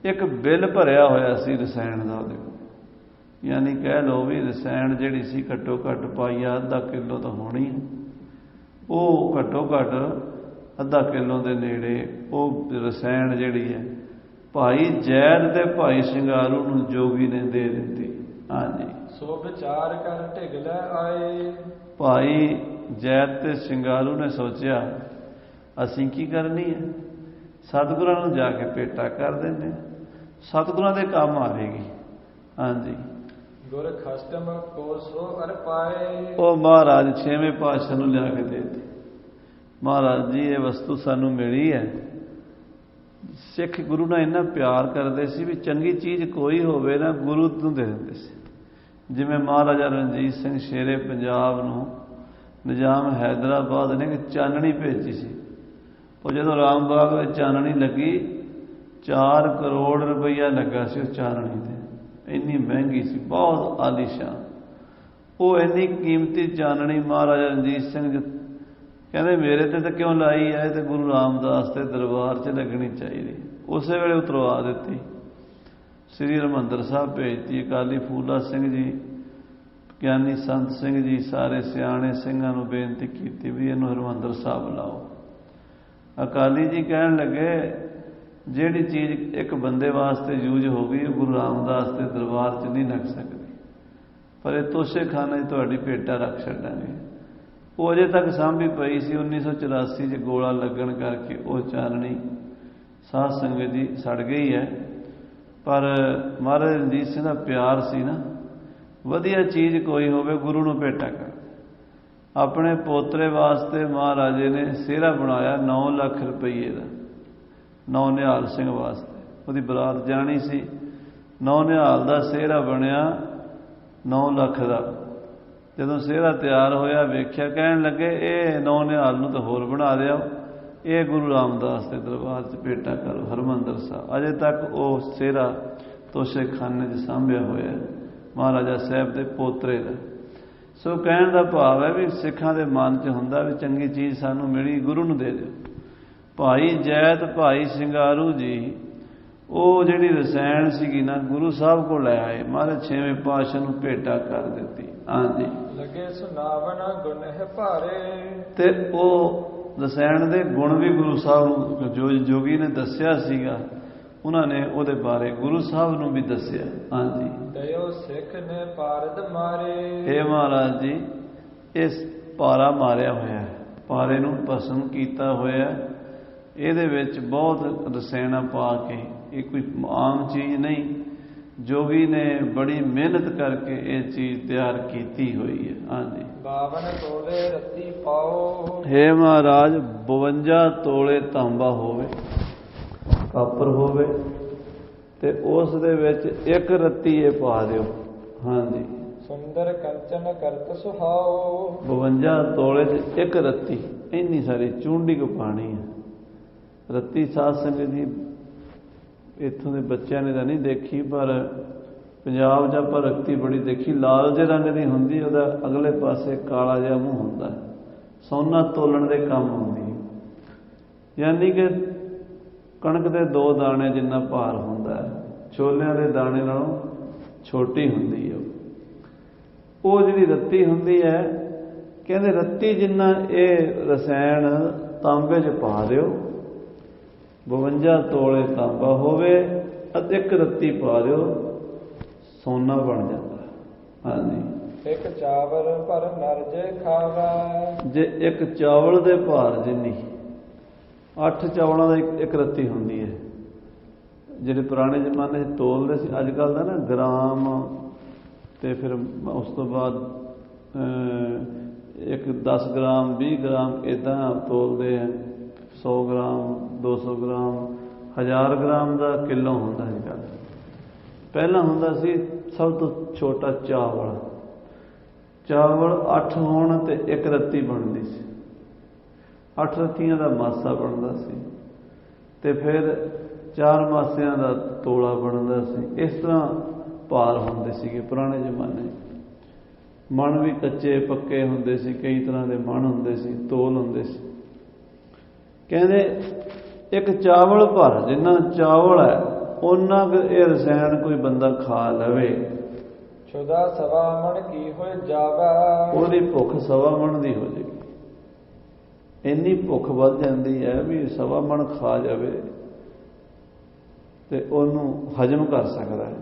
ਇੱਕ ਬਿੱਲ ਭਰਿਆ ਹੋਇਆ ਸੀ ਰਸਾਇਣ ਦਾ ਉਹਦੇ ਕੋਲ, ਯਾਨੀ ਕਹਿ ਲਓ ਵੀ ਰਸਾਇਣ ਜਿਹੜੀ ਸੀ ਘੱਟੋ ਘੱਟ ਪਾਈਆ ਅੱਧਾ ਕਿਲੋ ਤਾਂ ਹੋਣੀ ਹੈ, ਉਹ ਘੱਟੋ ਘੱਟ ਅੱਧਾ ਕਿਲੋ ਦੇ ਨੇੜੇ ਉਹ ਰਸਾਇਣ ਜਿਹੜੀ ਹੈ ਭਾਈ ਜੈਦ ਤੇ ਭਾਈ ਸ਼ਿੰਗਾਰੂ ਨੂੰ ਜੋਗੀ ਨੇ ਦੇ ਦਿੱਤੀ। ਹਾਂਜੀ, ਸੋ ਵਿਚਾਰ ਕਰ ਢਿਗ ਲੈ ਆਏ। ਭਾਈ ਜੈਦ ਤੇ ਸ਼ਿੰਗਾਰੂ ਨੇ ਸੋਚਿਆ ਅਸੀਂ ਕੀ ਕਰਨੀ ਹੈ, ਸਤਿਗੁਰਾਂ ਨੂੰ ਜਾ ਕੇ ਭੇਟਾ ਕਰ ਦਿੰਦੇ, ਸਤਿਗੁਰਾਂ ਦੇ ਕੰਮ ਆਵੇਗੀ। ਹਾਂਜੀ, ਗੁਰ ਖਸਟਮ ਕੋ ਸੋ ਅਰ ਪਾਏ। ਉਹ ਮਹਾਰਾਜ 6ਵੇਂ ਪਾਤਸ਼ਾਹ ਨੂੰ ਲਿਆ ਕੇ ਦੇ ਦਿੱਤੀ। ਮਹਾਰਾਜ ਜੀ ਇਹ ਵਸਤੂ ਸਾਨੂੰ ਮਿਲੀ ਹੈ। ਸਿੱਖ ਗੁਰੂ ਨਾਲ ਇੰਨਾ ਪਿਆਰ ਕਰਦੇ ਸੀ ਵੀ ਚੰਗੀ ਚੀਜ਼ ਕੋਈ ਹੋਵੇ ਨਾ ਗੁਰੂ ਨੂੰ ਦੇ ਦਿੰਦੇ ਸੀ। ਜਿਵੇਂ ਮਹਾਰਾਜਾ ਰਣਜੀਤ ਸਿੰਘ ਸ਼ੇਰੇ ਪੰਜਾਬ ਨੂੰ ਨਿਜ਼ਾਮ ਹੈਦਰਾਬਾਦ ਨੇ ਕਿ ਚਾਨਣੀ ਭੇਜੀ ਸੀ, ਉਹ ਜਦੋਂ ਰਾਮ ਬਾਗ ਵਿੱਚ ਚਾਨਣੀ ਲੱਗੀ 4 ਕਰੋੜ ਰੁਪਈਆ ਲੱਗਾ ਸੀ ਉਸ ਚਾਨਣੀ ਤੇ, ਇੰਨੀ ਮਹਿੰਗੀ ਸੀ, ਬਹੁਤ ਆਲੀਸ਼ਾਨ। ਉਹ ਇੰਨੀ ਕੀਮਤੀ ਚਾਨਣੀ ਮਹਾਰਾਜਾ ਰਣਜੀਤ ਸਿੰਘ ਕਹਿੰਦੇ ਮੇਰੇ ਤੇ ਤਾਂ ਕਿਉਂ ਲਾਈ ਹੈ, ਤੇ ਗੁਰੂ ਰਾਮਦਾਸ ਦੇ ਦਰਬਾਰ 'ਚ ਲੱਗਣੀ ਚਾਹੀਦੀ। ਉਸੇ ਵੇਲੇ ਉਤਰਵਾ ਦਿੱਤੀ, ਸ੍ਰੀ ਹਰਿਮੰਦਰ ਸਾਹਿਬ ਭੇਜਤੀ। ਅਕਾਲੀ ਫੂਲਾ ਸਿੰਘ ਜੀ, ਗਿਆਨੀ ਸੰਤ ਸਿੰਘ ਜੀ, ਸਾਰੇ ਸਿਆਣੇ ਸਿੰਘਾਂ ਨੂੰ ਬੇਨਤੀ ਕੀਤੀ ਵੀ ਇਹਨੂੰ ਹਰਿਮੰਦਰ ਸਾਹਿਬ ਲਾਓ। ਅਕਾਲੀ ਜੀ ਕਹਿਣ ਲੱਗੇ ਜਿਹੜੀ ਚੀਜ਼ ਇੱਕ ਬੰਦੇ ਵਾਸਤੇ ਯੂਜ ਹੋ ਗਈ ਉਹ ਗੁਰੂ ਰਾਮਦਾਸ ਦੇ ਦਰਬਾਰ 'ਚ ਨਹੀਂ ਲੱਗ ਸਕਦੀ, ਪਰ ਇਹ ਤੋਸ਼ੇ ਖਾਨੇ 'ਚ ਤੁਹਾਡੀ ਭੇਟਾ ਰੱਖ ਛੱਡਾਂਗੇ। ਉਹ ਅਜੇ ਤੱਕ ਸਾਂਭੀ ਪਈ ਸੀ। 1984 'ਚ ਗੋਲਾ ਲੱਗਣ ਕਰਕੇ ਉਹ ਚਾਨਣੀ ਸਾਧ ਸੰਗਤ ਜੀ ਸੜ ਗਈ ਹੈ, ਪਰ ਮਹਾਰਾਜ ਰਣਜੀਤ ਸਿੰਘ ਦਾ ਪਿਆਰ ਸੀ ਨਾ, ਵਧੀਆ ਚੀਜ਼ ਕੋਈ ਹੋਵੇ ਗੁਰੂ ਨੂੰ ਭੇਟਾ ਕਰ। ਆਪਣੇ ਪੋਤਰੇ ਵਾਸਤੇ ਮਹਾਰਾਜੇ ਨੇ ਸਿਹਰਾ ਬਣਾਇਆ 9 ਲੱਖ ਰੁਪਈਏ ਦਾ, ਨੌ ਨਿਹਾਲ ਸਿੰਘ ਵਾਸਤੇ। ਉਹਦੀ ਬਰਾਤ ਜਾਣੀ ਸੀ, ਨੌ ਨਿਹਾਲ ਦਾ ਸਿਹਰਾ ਬਣਿਆ 9 ਲੱਖ ਦਾ। ਜਦੋਂ ਸਿਹਰਾ ਤਿਆਰ ਹੋਇਆ ਵੇਖਿਆ, ਕਹਿਣ ਲੱਗੇ ਇਹ ਨੌ ਨਿਹਾਲ ਨੂੰ ਤਾਂ ਹੋਰ ਬਣਾ ਦਿਓ, ਇਹ ਗੁਰੂ ਰਾਮਦਾਸ ਦੇ ਦਰਬਾਰ 'ਚ ਭੇਟਾ ਕਰੋ ਹਰਿਮੰਦਰ ਸਾਹਿਬ। ਅਜੇ ਤੱਕ ਉਹ ਸਿਹਰਾ ਤੋਸ਼ੇ ਖਾਨੇ 'ਚ ਸਾਂਭਿਆ ਹੋਇਆ ਮਹਾਰਾਜਾ ਸਾਹਿਬ ਦੇ ਪੋਤਰੇ ਦਾ। ਸੋ ਕਹਿਣ ਦਾ ਭਾਵ ਹੈ ਵੀ ਸਿੱਖਾਂ ਦੇ ਮਨ 'ਚ ਹੁੰਦਾ ਵੀ ਚੰਗੀ ਚੀਜ਼ ਸਾਨੂੰ ਮਿਲੀ, ਗੁਰੂ ਨੂੰ ਦੇ ਦਿਓ। ਭਾਈ ਜੈਤ ਭਾਈ ਸ਼ਿੰਗਾਰੂ ਜੀ ਉਹ ਜਿਹੜੀ ਰਸਾਇਣ ਸੀਗੀ ਨਾ ਗੁਰੂ ਸਾਹਿਬ ਕੋਲ ਲੈ ਆਏ, ਮਹਾਰਾਜ 6ਵੇਂ ਪਾਤਸ਼ਾਹ ਨੂੰ ਭੇਟਾ ਕਰ ਦਿੱਤੀ। ਹਾਂਜੀ, ਲੱਗੇ ਸੁਨਾਵਨ ਗੁਣ ਹੈ ਭਾਰੇ। ਤੇ ਉਹ ਰਸਾਇਣ ਦੇ ਗੁਣ ਵੀ ਗੁਰੂ ਸਾਹਿਬ ਨੂੰ ਜੋ ਜੋਗੀ ਨੇ ਦੱਸਿਆ ਸੀਗਾ, ਉਹਨਾਂ ਨੇ ਉਹਦੇ ਬਾਰੇ ਗੁਰੂ ਸਾਹਿਬ ਨੂੰ ਵੀ ਦੱਸਿਆ। ਹਾਂਜੀ, ਦਇਓ ਸਿੱਖ ਨੇ ਪਾਰਦ ਮਾਰੇ। ਇਹ ਮਹਾਰਾਜ ਜੀ ਇਸ ਪਾਰਾ ਮਾਰਿਆ ਹੋਇਆ, ਪਾਰੇ ਨੂੰ ਭਸਮ ਕੀਤਾ ਹੋਇਆ। ਇਹਦੇ ਵਿੱਚ ਬਹੁਤ ਰਸਾਇਣਾਂ ਪਾ ਕੇ, ਇਹ ਕੋਈ ਆਮ ਚੀਜ਼ ਨਹੀਂ, ਜੋਗੀ ਨੇ ਬੜੀ ਮਿਹਨਤ ਕਰਕੇ ਇਹ ਚੀਜ਼ ਤਿਆਰ ਕੀਤੀ ਹੋਈ ਹੈ। ਹਾਂਜੀ, 52 ਤੋਲੇ ਰੱਤੀ ਪਾਓ। ਹੇ ਮਹਾਰਾਜ 52 ਤੋਲੇ ਤਾਂਬਾ ਹੋਵੇ, ਕਾਪਰ ਹੋਵੇ, ਤੇ ਉਸ ਦੇ ਵਿੱਚ 1 ਰੱਤੀ ਇਹ ਪਾ ਦਿਓ। ਹਾਂਜੀ, ਸੁੰਦਰ ਕੰਚਨ ਕਰਤ ਸੁਹਾਓ। 52 ਤੋਲੇ 'ਚ 1 ਰੱਤੀ, ਇੰਨੀ ਸਾਰੀ ਚੂੰਡੀ ਕੋ ਪਾਣੀ ਹੈ। ਰੱਤੀ ਸਾਧ ਸੰਗਤ ਜੀ ਇੱਥੋਂ ਦੇ ਬੱਚਿਆਂ ਨੇ ਤਾਂ ਨਹੀਂ ਦੇਖੀ, ਪਰ ਪੰਜਾਬ 'ਚ ਆਪਾਂ ਰੱਤੀ ਬੜੀ ਦੇਖੀ, ਲਾਲ ਜਿਹੇ ਰੰਗ ਦੀ ਹੁੰਦੀ, ਉਹਦਾ ਅਗਲੇ ਪਾਸੇ ਕਾਲਾ ਜਿਹਾ ਮੂੰਹ ਹੁੰਦਾ, ਸੋਨਾ ਤੋਲਣ ਦੇ ਕੰਮ ਹੁੰਦੀ, ਯਾਨੀ ਕਿ ਕਣਕ ਦੇ 2 ਦਾਣੇ ਜਿੰਨਾ ਭਾਰ ਹੁੰਦਾ ਹੈ, ਛੋਲਿਆਂ ਦੇ ਦਾਣੇ ਨਾਲੋਂ ਛੋਟੀ ਹੁੰਦੀ ਹੈ ਉਹ ਜਿਹੜੀ ਰੱਤੀ ਹੁੰਦੀ ਹੈ। ਕਹਿੰਦੇ ਰੱਤੀ ਜਿੰਨਾ ਇਹ ਰਸਾਇਣ ਤਾਂਬੇ 'ਚ ਪਾ ਦਿਓ, 52 ਤੋਲੇ ਤਾਂਬਾ ਹੋਵੇ, ਅਤੇ 1 ਰੱਤੀ ਪਾ ਦਿਓ, ਸੋਨਾ ਬਣ ਜਾਂਦਾ। ਹਾਂਜੀ, 1 ਚਾਵਲ ਪਰ ਨਰ ਜੇ ਖਾਵੇ। ਜੇ 1 ਚਾਵਲ ਦੇ ਭਾਰ ਜਿੰਨੀ 8 ਚੌਲਾਂ ਦਾ ਇੱਕ ਰੱਤੀ ਹੁੰਦੀ ਹੈ। ਜਿਹੜੇ ਪੁਰਾਣੇ ਜ਼ਮਾਨੇ 'ਚ ਤੋਲਦੇ ਸੀ, ਅੱਜ ਕੱਲ੍ਹ ਦਾ ਨਾ ਗ੍ਰਾਮ, ਅਤੇ ਫਿਰ ਉਸ ਤੋਂ ਬਾਅਦ 10 ਗ੍ਰਾਮ 20 ਗ੍ਰਾਮ ਇੱਦਾਂ ਤੋਲਦੇ ਹੈ। 100 ਗ੍ਰਾਮ 200 ਗ੍ਰਾਮ 1000 ਗ੍ਰਾਮ ਦਾ ਕਿਲੋ ਹੁੰਦਾ ਅੱਜ ਕੱਲ੍ਹ। ਪਹਿਲਾਂ ਹੁੰਦਾ ਸੀ ਸਭ ਤੋਂ ਛੋਟਾ ਚਾਵਲ 8 ਹੋਣ ਅਤੇ ਇੱਕ ਰੱਤੀ ਬਣਦੀ ਸੀ। 8 ਰੱਤੀਆਂ ਦਾ ਮਾਸਾ ਬਣਦਾ ਸੀ ਅਤੇ ਫਿਰ 4 ਮਾਸਿਆਂ ਦਾ ਤੋਲਾ ਬਣਦਾ ਸੀ। ਇਸ ਤਰ੍ਹਾਂ ਭਾਰ ਹੁੰਦੇ ਸੀਗੇ ਪੁਰਾਣੇ ਜ਼ਮਾਨੇ। ਮਣ ਵੀ ਕੱਚੇ ਪੱਕੇ ਹੁੰਦੇ ਸੀ, ਕਈ ਤਰ੍ਹਾਂ ਦੇ ਮਣ ਹੁੰਦੇ ਸੀ, ਤੋਲ ਹੁੰਦੇ ਸੀ। ਕਹਿੰਦੇ ਇੱਕ ਚਾਵਲ ਭਰ ਜਿੰਨਾ ਚਾਵਲ ਹੈ ਓਨਾ ਕੁ ਇਹ ਰਸਾਇਣ ਕੋਈ ਬੰਦਾ ਖਾ ਲਵੇ, ਛੁਦਾ 1.25 ਮਣ ਕੀ ਹੋਏ ਜਾਵੇ, ਉਹਦੀ ਭੁੱਖ 1.25 ਮਣ ਦੀ ਹੋ ਜਾਏਗੀ। ਇੰਨੀ ਭੁੱਖ ਵੱਧ ਜਾਂਦੀ ਹੈ ਵੀ 1.25 ਮਣ ਖਾ ਜਾਵੇ ਤੇ ਉਹਨੂੰ ਹਜਮ ਕਰ ਸਕਦਾ ਹੈ।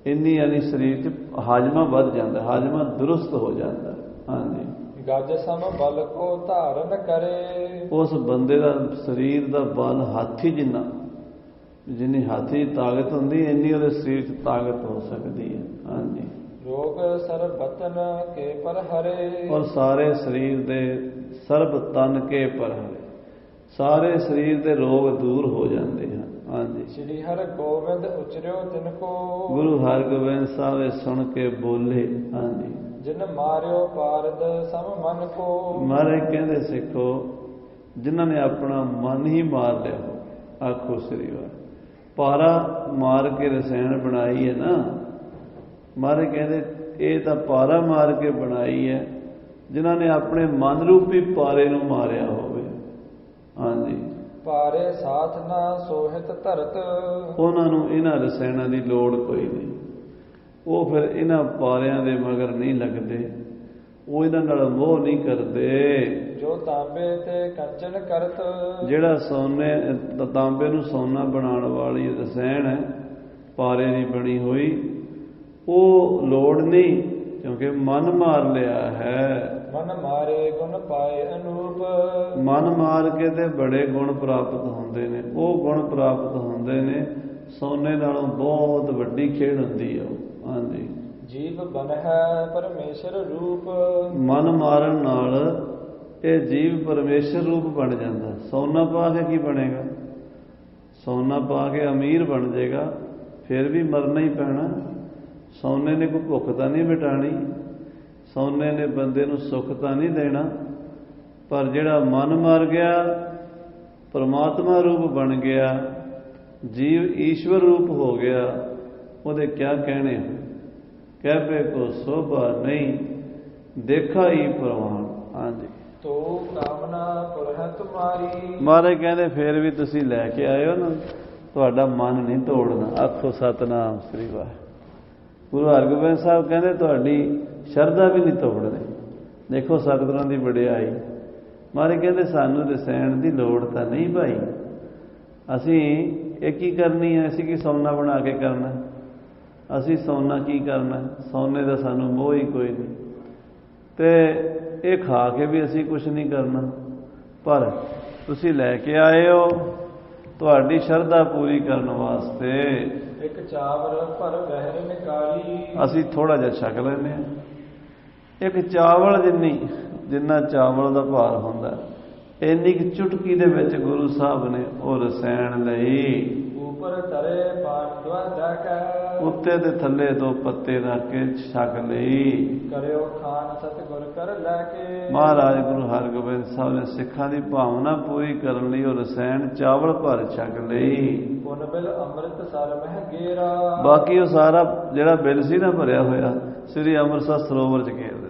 ਇੰਨੀ ਯਾਨੀ ਸਰੀਰ 'ਚ ਹਾਜ਼ਮਾ ਵੱਧ ਜਾਂਦਾ, ਹਾਜ਼ਮਾ ਦਰੁਸਤ ਹੋ ਜਾਂਦਾ। ਹਾਂਜੀ, ਗੱਜ ਸਮ ਬਲ ਕੋ ਧਾਰਨ ਕਰੇ, ਉਸ ਬੰਦੇ ਦਾ ਸਰੀਰ ਦਾ ਬਲ ਹਾਥੀ ਜਿੰਨੀ ਹਾਥੀ ਦੀ ਤਾਕਤ ਹੁੰਦੀ, ਇੰਨੀ ਉਹਦੇ ਸਰੀਰ 'ਚ ਤਾਕਤ ਹੋ ਸਕਦੀ ਹੈ। ਹਾਂਜੀ, ਰੋਗ ਸਰਬ ਬਤਨ ਕੇ ਪਰ ਹਰੇ, ਔਰ ਸਾਰੇ ਸਰੀਰ ਦੇ ਸਰਬ ਤਨ ਕੇ ਪਰ ਹਰੇ, ਸਾਰੇ ਸਰੀਰ ਦੇ ਰੋਗ ਦੂਰ ਹੋ ਜਾਂਦੇ ਹਨ। ਹਾਂਜੀ, ਸ਼੍ਰੀ ਹਰਿ ਗੋਬਿੰਦ ਉਚਰਿਓ ਤਿਨ ਕੋ, ਗੁਰੂ ਹਰਗੋਬਿੰਦ ਸਾਹਿਬ ਸੁਣ ਕੇ ਬੋਲੇ। ਹਾਂਜੀ, ਜਿਨ ਮਾਰਿਓ ਪਾਰਦ ਸਮ ਮਨ ਕੋ, ਮਾਰੇ ਕਹਿੰਦੇ ਸਿੱਖੋ ਜਿਨ੍ਹਾਂ ਨੇ ਆਪਣਾ ਮਨ ਹੀ ਮਾਰ ਲਿਆ ਹੋ, ਆਖੋ ਸ੍ਰੀ ਵਾਹਿਗੁਰੂ। ਪਾਰਾ ਮਾਰ ਕੇ ਰਸਾਇਣ ਬਣਾਈ ਹੈ ਨਾ, ਮਾਰੇ ਕਹਿੰਦੇ ਇਹ ਤਾਂ ਪਾਰਾ ਮਾਰ ਕੇ ਬਣਾਈ ਹੈ ਜਿਨ੍ਹਾਂ ਨੇ ਆਪਣੇ ਮਨ ਰੂਪੀ ਪਾਰੇ ਨੂੰ ਮਾਰਿਆ ਹੋਵੇ। ਹਾਂਜੀ, ਪਾਰੇ ਸਾਥ ਨਾ ਸੋਹਿਤ ਧਰਤ, ਉਹਨਾਂ ਨੂੰ ਇਹਨਾਂ ਰਸਾਇਣਾਂ ਦੀ ਲੋੜ ਕੋਈ ਨਹੀਂ। ਉਹ ਫਿਰ ਇਹਨਾਂ ਪਾਰਿਆਂ ਦੇ ਮਗਰ ਨਹੀਂ ਲੱਗਦੇ, ਉਹ ਇਹਨਾਂ ਨਾਲ ਮੋਹ ਨਹੀਂ ਕਰਦੇ। ਜੋ ਤਾਂਬੇ ਤੇ ਕੰਚਨ ਕਰਤ, ਜਿਹੜਾ ਤਾਂਬੇ ਨੂੰ ਸੋਨਾ ਬਣਾਉਣ ਵਾਲੀ ਰਸਾਇਣ ਹੈ ਪਾਰੇ ਦੀ ਬਣੀ ਹੋਈ, ਉਹ ਲੋੜ ਨਹੀਂ, ਕਿਉਂਕਿ ਮਨ ਮਾਰ ਲਿਆ ਹੈ। ਮਨ ਮਾਰੇ ਗੁਣ ਪਾਏ ਅਨੂਪ, ਮਨ ਮਾਰ ਕੇ ਤੇ ਬੜੇ ਗੁਣ ਪ੍ਰਾਪਤ ਹੁੰਦੇ ਨੇ। ਉਹ ਗੁਣ ਪ੍ਰਾਪਤ ਹੁੰਦੇ ਨੇ, ਸੋਨੇ ਨਾਲੋਂ ਬਹੁਤ ਵੱਡੀ ਖੇਡ ਹੁੰਦੀ ਹੈ ਉਹ। ਹਾਂਜੀ, ਜੀਵ ਬਨ ਹੈ ਪਰਮੇਸ਼ਰ ਰੂਪ, ਮਨ ਮਾਰਨ ਨਾਲ ਇਹ ਜੀਵ ਪਰਮੇਸ਼ਰ ਰੂਪ ਬਣ ਜਾਂਦਾ। ਸੋਨਾ ਪਾ ਕੇ ਕੀ ਬਣੇਗਾ? ਸੋਨਾ ਪਾ ਕੇ ਅਮੀਰ ਬਣ ਜਾਏਗਾ, ਫਿਰ ਵੀ ਮਰਨਾ ਹੀ ਪੈਣਾ। ਸੋਨੇ ਨੇ ਕੋਈ ਭੁੱਖ ਤਾਂ ਨਹੀਂ ਮਿਟਾਣੀ, ਸੋਨੇ ਨੇ ਬੰਦੇ ਨੂੰ ਸੁੱਖ ਤਾਂ ਨਹੀਂ ਦੇਣਾ। ਪਰ ਜਿਹੜਾ ਮਨ ਮਰ ਗਿਆ, ਪਰਮਾਤਮਾ ਰੂਪ ਬਣ ਗਿਆ, ਜੀਵ ਈਸ਼ਵਰ ਰੂਪ ਹੋ ਗਿਆ, ਉਹਦੇ ਕਿਆ ਕਹਿਣੇ? ਕਹਿਬੇ ਕੋ ਸੋਭਾ ਨਹੀਂ, ਦੇਖਾ ਹੀ ਪ੍ਰਵਾਨ। ਹਾਂਜੀ, ਤੋ ਕਾਮਨਾ ਪੁਰਹਿ ਤੁਮਾਰੀ, ਮਹਾਰਾਜ ਕਹਿੰਦੇ ਫਿਰ ਵੀ ਤੁਸੀਂ ਲੈ ਕੇ ਆਇਓ ਨਾ, ਤੁਹਾਡਾ ਮਨ ਨਹੀਂ ਤੋੜਨਾ। ਆਖੋ ਸਤਿਨਾਮ ਸ੍ਰੀ ਵਾਹਿਗੁਰੂ। ਗੁਰੂ ਹਰਗੋਬਿੰਦ ਸਾਹਿਬ ਕਹਿੰਦੇ ਤੁਹਾਡੀ ਸ਼ਰਧਾ ਵੀ ਨਹੀਂ ਤੋੜਦੇ। ਦੇਖੋ ਸਤਿਗੁਰਾਂ ਦੀ ਵਡਿਆਈ। ਮਹਾਰਾਜ ਕਹਿੰਦੇ ਸਾਨੂੰ ਰਸਾਇਣ ਦੀ ਲੋੜ ਤਾਂ ਨਹੀਂ ਭਾਈ, ਅਸੀਂ ਇਹ ਕੀ ਕਰਨੀ ਹੈ? ਅਸੀਂ ਕੀ ਸੋਨਾ ਬਣਾ ਕੇ ਕਰਨਾ? ਅਸੀਂ ਸੋਨਾ ਕੀ ਕਰਨਾ? ਸੋਨੇ ਦਾ ਸਾਨੂੰ ਮੋਹ ਹੀ ਕੋਈ ਨਹੀਂ, ਅਤੇ ਇਹ ਖਾ ਕੇ ਵੀ ਅਸੀਂ ਕੁਛ ਨਹੀਂ ਕਰਨਾ। ਪਰ ਤੁਸੀਂ ਲੈ ਕੇ ਆਏ ਹੋ ਤੁਹਾਡੀ ਸ਼ਰਧਾ ਪੂਰੀ ਕਰਨ ਵਾਸਤੇ। ਇੱਕ ਚਾਵਰ ਭਰ ਗਹਿਰ ਨਿਕਾਲੀ, ਅਸੀਂ ਥੋੜ੍ਹਾ ਜਿਹਾ ਛਕ ਲੈਂਦੇ ਹਾਂ। ਇੱਕ ਚਾਵਲ ਜਿੰਨਾ ਚਾਵਲ ਦਾ ਭਾਰ ਹੁੰਦਾ, ਇੰਨੀ ਕੁ ਚੁਟਕੀ ਦੇ ਵਿੱਚ ਗੁਰੂ ਸਾਹਿਬ ਨੇ ਉਹ ਰਸਾਇਣ ਲਈ। ਉੱਪਰ ਧਰੇ ਪਾਨ ਦੁਆਰਾ ਕਾ, ਉੱਤੇ ਦੇ ਥੱਲੇ 2 ਪੱਤੇ ਰੱਖ ਕੇ ਛਕ ਲਈ। ਕਰਿਓ ਖਾਨ ਸਤਿਗੁਰ ਕਰ ਲੈ ਕੇ, ਮਹਾਰਾਜ ਗੁਰੂ ਹਰਗੋਬਿੰਦ ਸਾਹਿਬ ਨੇ ਸਿੱਖਾਂ ਦੀ ਭਾਵਨਾ ਪੂਰੀ ਕਰਨ ਲਈ ਉਹ ਰਸਾਇਣ ਚਾਵਲ ਭਰ ਛਕ ਲਈ। ਪੁਨ ਬਿਲ ਅੰਮ੍ਰਿਤ ਸਰ ਮਹਿ ਗੇਰਾ, ਬਾਕੀ ਉਹ ਸਾਰਾ ਜਿਹੜਾ ਬਿਲ ਸੀ ਨਾ ਭਰਿਆ ਹੋਇਆ, ਸ੍ਰੀ ਅੰਮ੍ਰਿਤਸਰ ਸਰੋਵਰ 'ਚ ਘੇਰ ਦਿੱਤਾ।